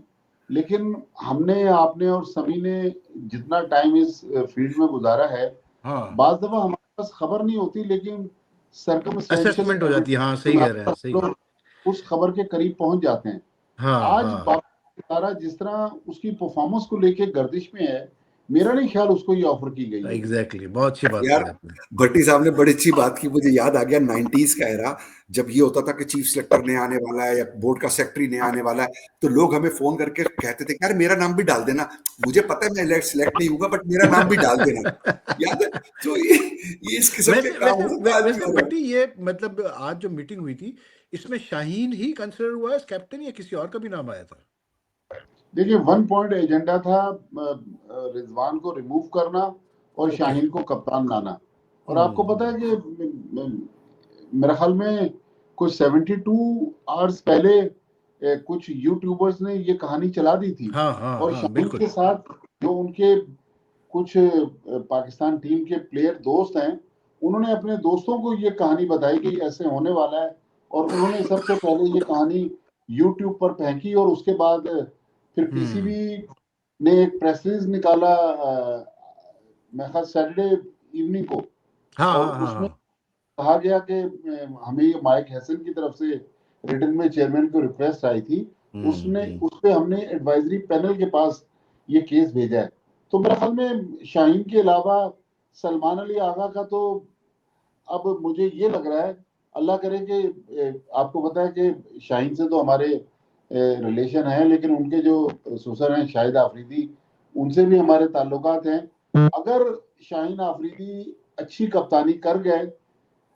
लेकिन हमने, आपने और सभी ने जितना टाइम इस फील्ड में गुजारा है, हाँ, बाज दफा हमारे पास खबर नहीं होती, लेकिन सर्कमस्टेंशियल असेसमेंट हो जाती है। हाँ, सही कह रहे हैं, सही। लोग उस खबर के करीब पहुंच जाते हैं। हाँ, आज हाँ, बाबर जिस तरह उसकी परफॉर्मेंस को लेके गर्दिश में है, मेरा नहीं ख्याल उसको ये ऑफर की गई है। एग्जैक्टली, बहुत अच्छी बात यार की आपने। भट्टी साहब ने बड़ी अच्छी बात की, मुझे याद आ गया 90s का एरा, जब ये होता था कि चीफ सेलेक्टर ने आने वाला है या बोर्ड का सेक्रेटरी ने आने वाला है, तो लोग हमें फोन करके कहते थे यार मेरा नाम भी डाल देना, मुझे पता है मैं सिलेक्ट नहीं होगा बट मेरा नाम भी डाल देना। याद है? तो ये इस किस्म के वैसे काम वैसे होता आज भी वैसे हो रहा है। भट्टी, ये मतलब आज जो मीटिंग हुई थी, इसमें शाहीन ही कंसिडर हुआ है कैप्टन, या किसी और का भी नाम आया था? देखिए, 1 पॉइंट एजेंडा था रिजवान को रिमूव करना और ओके। शाहीन को कप्तान लाना। और आपको पता है कि मेरे ख्याल में कुछ 72 आवर्स पहले कुछ यूट्यूबर्स ने ये कहानी चला दी थी, हाँ, हाँ, और हाँ, शाहीन बिल्कुल। के साथ जो उनके कुछ पाकिस्तान टीम के प्लेयर दोस्त हैं, उन्होंने अपने दोस्तों को ये कहानी बताई कि ऐसे होने वाला है, और उन्होंने सबसे पहले ये कहानी यूट्यूब पर फेंकी, और उसके बाद फिर पीसीबी ने एक प्रेस रिलीज निकाला, मैं ख्याल सैटरडे इवनिंग को, हाँ, और हाँ, हाँ, उसमें हाँ। कहा गया कि हमें ये माइक हैसन की तरफ से रिटन में चेयरमैन को रिक्वेस्ट आई थी, उस पे हमने एडवाइजरी पैनल के पास ये केस भेजा है। तो मेरे ख्याल में शाहीन के अलावा सलमान अली आगा का तो अब मुझे ये लग रहा है, अल्लाह करे कि आपको पता है कि शाहीन से तो हमारे रिलेशन है, लेकिन उनके जो ससुर हैं शाहिद आफरीदी, उनसे भी हमारे ताल्लुकात हैं। अगर शाहीन आफरीदी अच्छी कप्तानी कर गए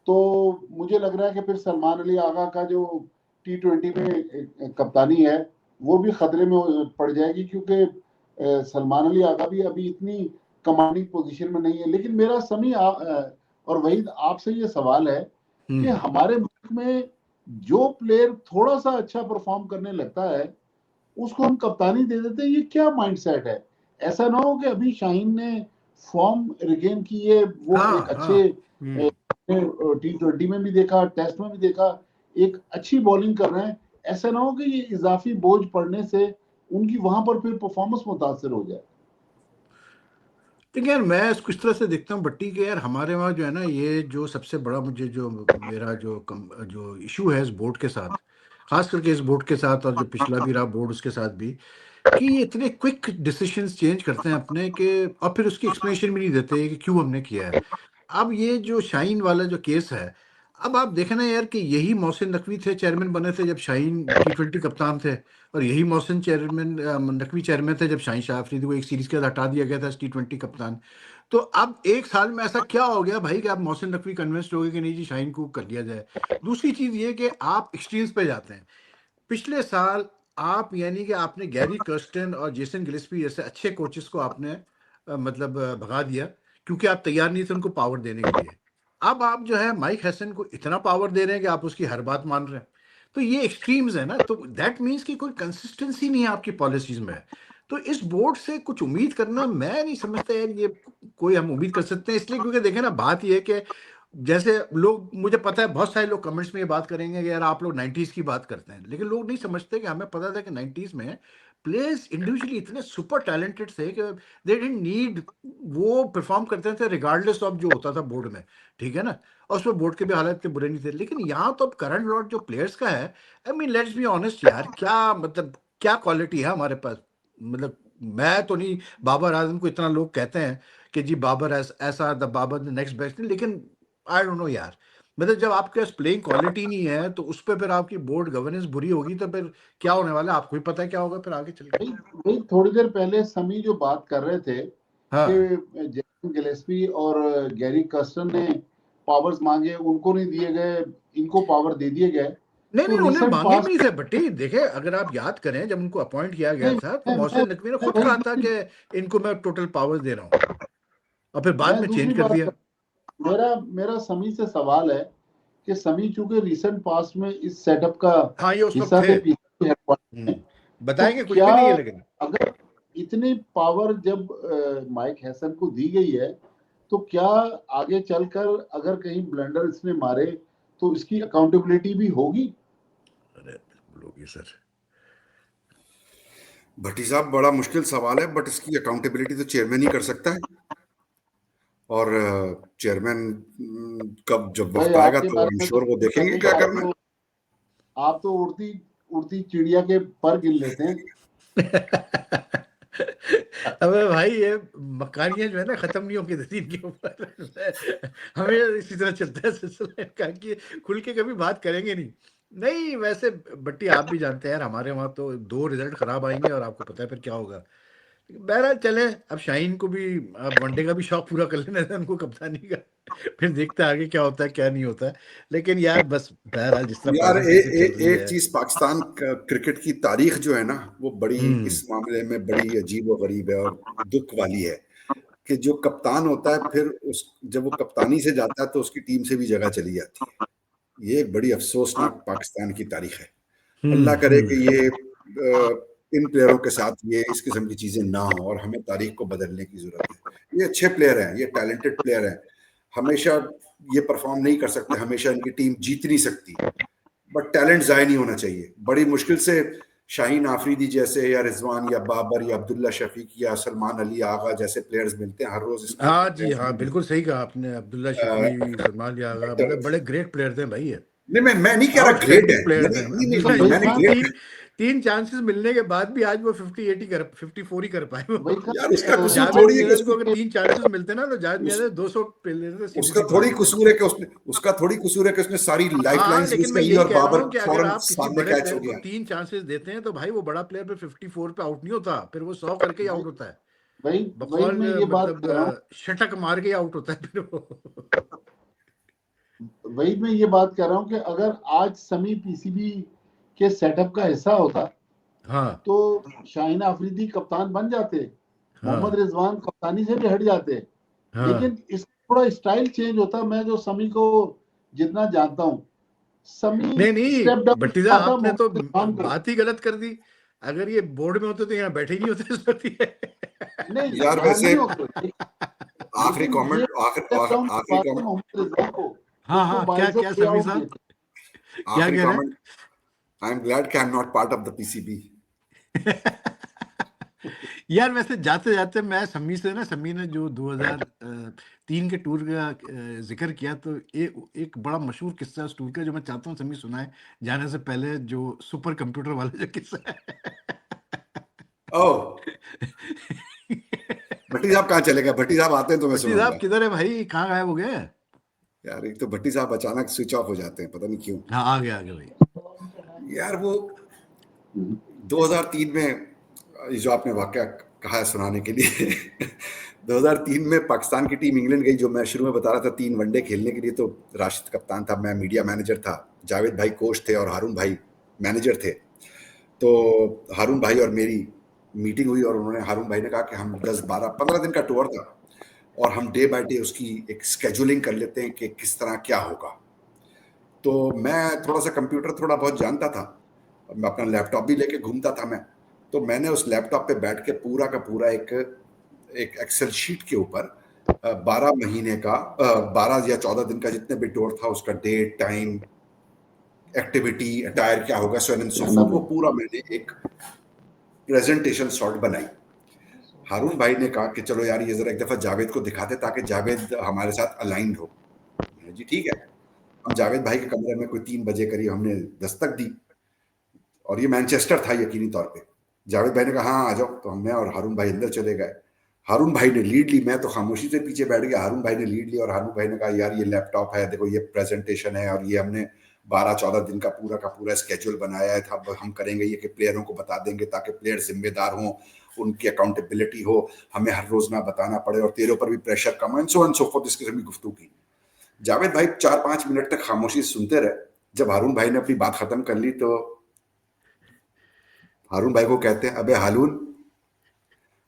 तो मुझे लग रहा है कि फिर सलमान अली आगा का जो T20 में कप्तानी है वो भी खतरे में पड़ जाएगी, क्योंकि सलमान अली आगा भी अभी इतनी कमांडिंग पोजीशन में नहीं है। लेकिन मेरा समी और वहीद आपसे ये सवाल है कि हमारे मुल्क में जो प्लेयर थोड़ा सा अच्छा परफॉर्म करने लगता है उसको हम कप्तानी दे देते हैं, ये क्या माइंडसेट है? ऐसा ना हो कि अभी शाहीन ने फॉर्म रिगेन की है, वो हाँ, एक हाँ। अच्छे T20 में भी देखा, टेस्ट में भी देखा, एक अच्छी बॉलिंग कर रहे हैं, ऐसा ना हो कि ये इजाफी बोझ पड़ने से उनकी वहां पर फिर परफॉर्मेंस मुतासर हो जाए। देखिए यार, मैं इसको इस तरह से देखता हूँ बट्टी के, यार हमारे वहाँ जो है ना, ये जो सबसे बड़ा मुझे जो मेरा जो इशू है इस बोर्ड के साथ, खास करके इस बोर्ड के साथ और जो पिछला भी रहा बोर्ड उसके साथ भी, कि ये इतने क्विक डिसीजंस चेंज करते हैं अपने के, और फिर उसकी एक्सप्लेनेशन भी नहीं देते कि क्यों हमने किया है। अब ये जो शाहीन वाला जो केस है, अब आप देखें ना यार कि यही मोहसिन नकवी थे, चेयरमैन बने थे जब शाहीन T20 कप्तान थे, और यही मोहसिन नकवी चेयरमैन थे जब शाहीन शाह अफरीदी को एक सीरीज के बाद हटा दिया गया था T20 कप्तान। तो अब एक साल में ऐसा क्या हो गया भाई कि आप मोहसिन नकवी कन्विंस्ड हो गए कि नहीं जी शाहीन को कर लिया जाए। दूसरी चीज ये कि आप एक्सट्रीम्स पे जाते हैं। पिछले साल आप यानी कि आपने गैरी कर्स्टन और जेसन गिलेस्पी जैसे अच्छे कोचेस को आपने भगा दिया, क्योंकि आप तैयार नहीं थे उनको पावर देने के लिए। अब आप जो है माइक हैसन को इतना पावर दे रहे हैं कि आप उसकी हर बात मान रहे हैं। तो ये एक्सट्रीम्स है ना, तो दैट मीन्स कि कोई कंसिस्टेंसी नहीं है आपकी पॉलिसीज में। तो इस बोर्ड से कुछ उम्मीद करना मैं नहीं समझता यार, ये कोई हम उम्मीद कर सकते हैं, इसलिए क्योंकि देखें ना, बात ये है कि जैसे लोग, मुझे पता है बहुत सारे लोग कमेंट्स में ये बात करेंगे कि यार आप लोग 90s की बात करते हैं, लेकिन लोग नहीं समझते कि हमें पता था कि 90s में प्लेयर्स इंडिविजुअली इतने सुपर टैलेंटेड थे कि दे डिडंट नीड, वो परफॉर्म करते थे रिगार्डलेस ऑफ जो होता था बोर्ड में, ठीक है ना। और उसमें बोर्ड के भी हालात के बुरे नहीं थे, लेकिन यहाँ तो अब करंट लॉट जो प्लेयर्स का है, I mean let's be honest यार, क्या मतलब क्या क्वालिटी है हमारे पास। मतलब मैं तो नहीं, बाबर आजम को इतना लोग कहते हैं कि जी बाबर ऐसा the Babar the next best, लेकिन आई डोंट नो यार, मतलब जब आपके पास प्लेइंग क्वालिटी नहीं है तो उस पर फिर आपकी बोर्ड गवर्नेंस बुरी होगी, तो फिर क्या होने वाला है आपको ही पता है क्या होगा फिर आगे चल के। भाई भाई थोड़ी देर पहले समी जो बात कर रहे थे हाँ, कि जेसन गिलेस्पी और गैरी कर्स्टन ने पावर्स मांगे, उनको नहीं दिए गए, इनको पावर दे दिए गए। नहीं तो नहीं, उन्हें रिसेंट मांगे भी नहीं पास्ट थे बट्टी। देखे, अगर आप याद करें जब उनको अपॉइंट किया गया नहीं, था तो मोहसिन नकवी ने खुद कहा था कि इनको मैं टोटल पावर्स दे रहा हूँ, और फिर बाद मैं में चेंज दूसरी कर बात दिया। मेरा मेरा समी से सवाल है कि समी चूंकि रिसेंट पास्ट में इस सेटअप का हाँ, ये उस वक्त हिस्सा थे। थे पीसीबी हेडक्वार्टर में, तो बताएंगे कुछ क्या भी नहीं है लेकिन। अगर इतनी पावर जब माइक हैसन को दी गई है, तो क्या आगे चलकर अगर कहीं ब्लंडर इसने मारे तो इसकी अकाउंटेबिलिटी भी होगी? अरे बिल्कुल होगी सर। भट्टी साहब, बड़ा मुश्किल सवाल है, बट इसकी अकाउंटेबिलिटी तो चेयरमैन ही कर सकता है। और चेयरमैन कब जब भाई वक्त आएगा आपके तो बारे आई एम में तो श्योर वो देखेंगे क्या करना है। आप तो उड़ती उड़ती चिड़िया के पर गिन लेते हैं। अबे भाई, ये मकानियां जो है ना खत्म नहीं होगी दिन के ऊपर। हमें इसी तरह चलता है सिलसिला का कि खुल के कभी बात करेंगे नहीं। नहीं वैसे बट्टी, आप भी जानते हैं यार, हमारे वहाँ तो 2 रिजल्ट खराब आएंगे और आपको पता है फिर क्या होगा। बहरहाल चले, अब शाहीन को भी अब वनडे का भी शौक पूरा कर लेना था उनको, कप्तानी का। फिर देखते हैं आगे क्या होता है क्या नहीं होता है। लेकिन यार बस बहरहाल जिस तरह यार प्रेजेंट क्रिकेट चल रही एक है। चीज, पाकिस्तान क्रिकेट की तारीख जो है ना, वो बड़ी हम्म। इस मामले में बड़ी अजीब और गरीब है और दुख वाली है कि जो कप्तान होता है फिर उस जब वो कप्तानी से जाता है तो उसकी टीम से भी जगह चली जाती है। ये एक बड़ी अफसोसनाक पाकिस्तान की तारीख है। अल्लाह करे कि हम्म। ये इन प्लेयरों के साथ ये इस किस्म की चीजें ना हो और हमें तारीख को बदलने की जरूरत है। ये अच्छे प्लेयर हैं, ये टैलेंटेड प्लेयर हैं, हमेशा ये परफॉर्म नहीं कर सकते, हमेशा इनकी टीम जीत नहीं सकती, बट टैलेंट जाया नहीं होना चाहिए। बड़ी मुश्किल से शाहीन आफरीदी जैसे या रिजवान या बाबर या अब्दुल्ला शफीक या सलमान अली आगा जैसे प्लेयर्स मिलते हैं हर रोज इस हाँ जी, मैच हाँ में। बिल्कुल सही कहा आपने। अब्दुल्ला शफी, सलमान यागा, तो मतलब बड़े ग्रेट प्लेयर थे भाई ये। नहीं, मैं नहीं कह रहा ग्रेट है, आउटस्टैंडिंग प्लेयर थे नहीं नहीं अब्दुल्ला नहीं, भाई मैंने शफी। साहब, ग्रेट, तीन तीन चांसेस मिलने के बाद भी आज वो 54 ही कर पाए वो। भाई यार उसका साहब, कसूर जावेद थोड़ी है कि मियां को अगर उसको 3 चांसेस मिलते ना तो जावेद उस, मियां 200 पे लेते थे सीधी उसका सी थोड़ी बात है। कसूर है कि उसका थोड़ी कसूर है कि उसने सारी हाँ, लाइफलाइंस लेकिन यूज मैं कर ली यही और कह रहा बाबर हूँ कि अगर फौरन आप किसी सामने बड़े कैच प्लेयर हो को गया। 3 चांसेस देते हैं तो भाई वो बड़ा प्लेयर पे 54 पे आउट नहीं होता, फिर वो 100 करके ही आउट होता है। वही वही बकौल मैं ये बात कर रहा हूँ शटक मार के आउट होता है फिर वो। वही मैं ये बात कर रहा हूँ कि अगर आज समी पीसीबी के सेटअप का हिस्सा होता हाँ, तो शाहीन अफरीदी कप्तान बन जाते, मोहम्मद हाँ, रिजवान कप्तानी से भी हट जाते, हाँ। लेकिन इस थोड़ा स्टाइल चेंज होता। मैं जो समी को जितना जानता हूँ, समी नहीं नहीं, स्टेप डाउन भट्टीदा आता आपने तो मोहम्मद रिजवान कर। बात ही गलत कर दी। अगर ये बोर्ड में होते तो यहाँ बैठे ही नहीं होते इस वक्त ये। नहीं, यार यहाँ वैसे नहीं होते, आखिरी लेकिन ये कमेंट, स्टेप डाउन आखिरी करवाते कमेंट, मोहम्मद रिजवान को, हाँ उसको हाँ, क्या बाइज्जत क्या पे समी आउट साहब, देते। क्या आखिरी कह रहे कमेंट, आई एम ग्लैड कि I am not part of the PCB. हैं? यार वैसे जाते जाते मैं सम्मी से ना, सम्मी ने जो 2003 के टूर का जिक्र किया, तो एक बड़ा मशहूर किस्सा उस टूर का जो मैं चाहता हूँ सम्मी सुनाए जाने से पहले, जो सुपर कंप्यूटर वाला जो किस्सा है। ओह, भट्टी साहब कहाँ चले गए? भट्टी साहब आते हैं तो मैं भट्टी साहब सुनाऊंगा। किधर है भाई, कहाँ गायब हो गए? यार एक तो भट्टी साहब अचानक स्विच ऑफ हो जाते हैं, पता नहीं क्यों। हाँ आ गए भाई। यार वो 2003 में ये जो आपने वाकया कहा है सुनाने के लिए 2003 में पाकिस्तान की टीम इंग्लैंड गई, जो मैं शुरू में बता रहा था, 3 वनडे खेलने के लिए। तो राशिद कप्तान था, मैं मीडिया मैनेजर था, जावेद भाई कोच थे और हारून भाई मैनेजर थे। तो हारून भाई और मेरी मीटिंग हुई और उन्होंने, हारून भाई ने कहा कि हम 10, 12, 15 दिन का टूर था और हम डे बाय डे उसकी एक स्केड्यूलिंग कर लेते हैं कि किस तरह क्या होगा। तो मैं थोड़ा सा कंप्यूटर थोड़ा बहुत जानता था, मैं अपना लैपटॉप भी लेके घूमता था मैं। तो मैंने उस लैपटॉप पे बैठ के पूरा का पूरा एक एक्सेल शीट के ऊपर 12 महीने का 12 या 14 दिन का जितने भी टूर था उसका डेट, टाइम, एक्टिविटी, अटायर क्या होगा, सो एंड सो फोर्थ, वो पूरा मैंने एक प्रेजेंटेशन शॉर्ट बनाई। हारून भाई ने कहा कि चलो यार ये जरा एक दफा जावेद को दिखाते ताकि जावेद हमारे साथ अलाइंड हो। मैंने जी ठीक है। हम जावेद भाई के कमरे में कोई 3 बजे करीब हमने दस्तक दी और ये मैनचेस्टर था यकीनी तौर पे। जावेद भाई ने कहा हाँ आ जाओ, तो मैं और हारून भाई अंदर चले गए। हारून भाई ने लीड ली, मैं तो खामोशी से पीछे बैठ गया। हारून भाई ने लीड ली और हारून भाई ने कहा यार ये लैपटॉप है, देखो ये प्रेजेंटेशन है और ये हमने 12-14 दिन का पूरा स्केड्यूल बनाया है था। हम करेंगे ये कि प्लेयरों को बता देंगे ताकि प्लेयर जिम्मेदार हों, उनकी अकाउंटेबिलिटी हो, हमें हर रोज ना बताना पड़े और तेरे ऊपर भी pressure come, and so fourth. इस किस्म की गुफ्तगू की। जावेद भाई 4-5 मिनट तक खामोशी सुनते रहे। जब हारून भाई ने अपनी बात खत्म कर ली तो हारून भाई को कहते हैं, अबे हारून,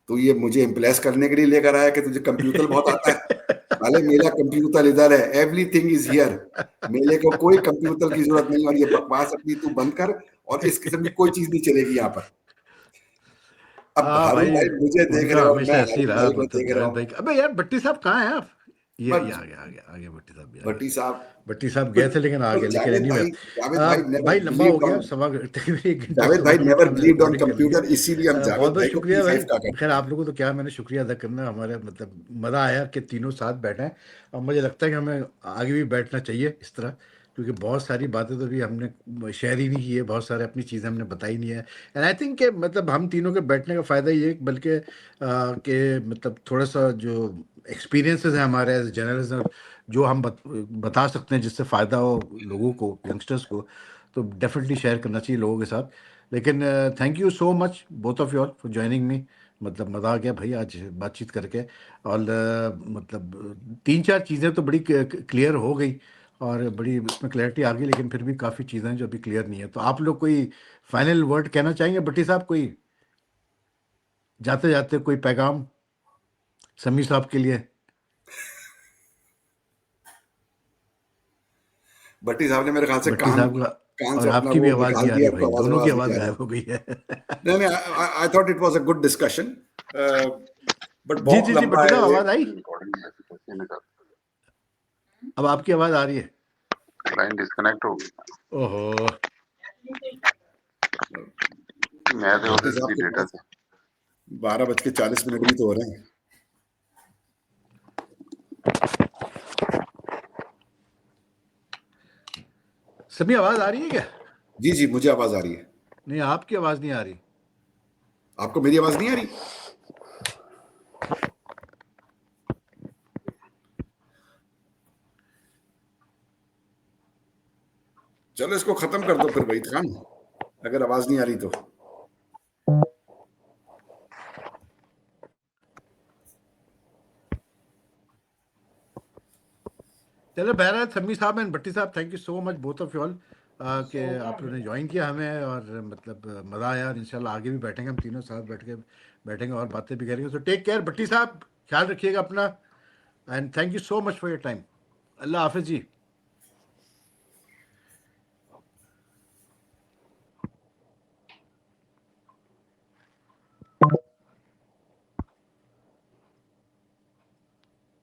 तू ये मुझे इम्प्रेस करने के लिए लेकर आया कि तुझे कंप्यूटर बहुत आता है? साले मेरा कंप्यूटर इधर है, एवरीथिंग इज हियर, मेरे को कोई कंप्यूटर की जरूरत नहीं, और ये बकवास अपनी तू बंद कर, और इस किस्म की कोई चीज नहीं चलेगी यहाँ पर। अब हाँ हारून भाई, भाई मुझे देख रहे उनका हो और हमेशा मैं ऐसे ही हारून रहा, भाई को मतलब देख रहा जावेद हूँ। भाई अबे यार भट्टी साहब कहाँ हैं आप? ये बट आ गए भट्टी साहब भी आ गए। भट्टी साहब भट्टी साहब तो, गए थे लेकिन आ तो गए, लेकिन एनीवे जावेद भाई नेवर भाई लंबा हो बिलीव्ड गया, ऑन, तकरीबन 1 घंटा जावेद भाई 15 मिनट नेवर की हमने बिलीव्ड ऑन रिकॉर्डिंग कर ली है। कंप्यूटर, इसीलिए हम बहुत जावेद बहुत भाई को शुक्रिया भाई। P5 का खैर करते हैं। आप लोगों को तो क्या, मैंने शुक्रिया अदा करना, हमारे मतलब मज़ा आया कि तीनों साथ बैठे हैं, और मुझे लगता है कि हमें आगे भी बैठना चाहिए इस तरह, क्योंकि बहुत सारी बातें तो भी हमने शेयर ही नहीं की है, बहुत सारे अपनी चीज़ें हमने बताई नहीं है। एंड आई थिंक कि मतलब हम तीनों के बैठने का फ़ायदा ये है, बल्कि कि मतलब थोड़ा सा जो एक्सपीरियंसेस हैं हमारे एज जर्नलिज्म, जो हम बता सकते हैं जिससे फ़ायदा हो लोगों को, यंगस्टर्स को, तो डेफिनेटली शेयर करना चाहिए लोगों के साथ। लेकिन thank you so much both of you all for joining me. मतलब मज़ा आ गया भाई आज बातचीत करके, और मतलब 3-4 चीज़ें तो बड़ी क्लियर हो गई और बड़ी उसमें क्लैरिटी आ गई, लेकिन फिर भी काफ़ी चीज़ें हैं जो अभी क्लियर नहीं है। तो आप लोग कोई फाइनल वर्ड कहना चाहेंगे भट्टी साहब, कोई जाते जाते कोई पैगाम समी साहब के लिए? भट्टी साहब ने मेरे ख्याल से भट्टी साहब का, कान और से अपना आपकी भी वो आवाज़ निकाल नहीं आ दिया, रही आपको भाई, आवाज दोनों की आवाज आवाज़ नहीं आ रही। गायब हो गई है। नहीं, I thought it was a good discussion, but जी बहुत जी जी लंबा भट्टी है साहब ये। आवाज़ आई? अब आपकी आवाज़ आ रही है? लाइन डिस्कनेक्ट हो गई। ओहो, मैं तो भट्टी उधर साहब की के डेटा पास से 12:40 भी तो हो रहे हैं। सभी आवाज़ आ रही है क्या? जी जी, मुझे आवाज आ रही है। नहीं, आपकी आवाज़ नहीं आ रही। आपको मेरी आवाज नहीं आ रही? चलो इसको खत्म कर दो फिर वहीद खान, अगर आवाज नहीं आ रही तो। चलो बहरहाल समी साहब एंड भट्टी साहब, thank you so much both of you all कि आप लोगों ने ज्वाइन किया हमें, और मतलब मज़ा आया, और इंशाल्लाह आगे भी बैठेंगे हम तीनों साथ बैठ के बैठेंगे और बातें भी करेंगे। सो टेक केयर भट्टी साहब, ख्याल रखिएगा अपना, and thank you so much for your time. Allah हाफिज़ जी।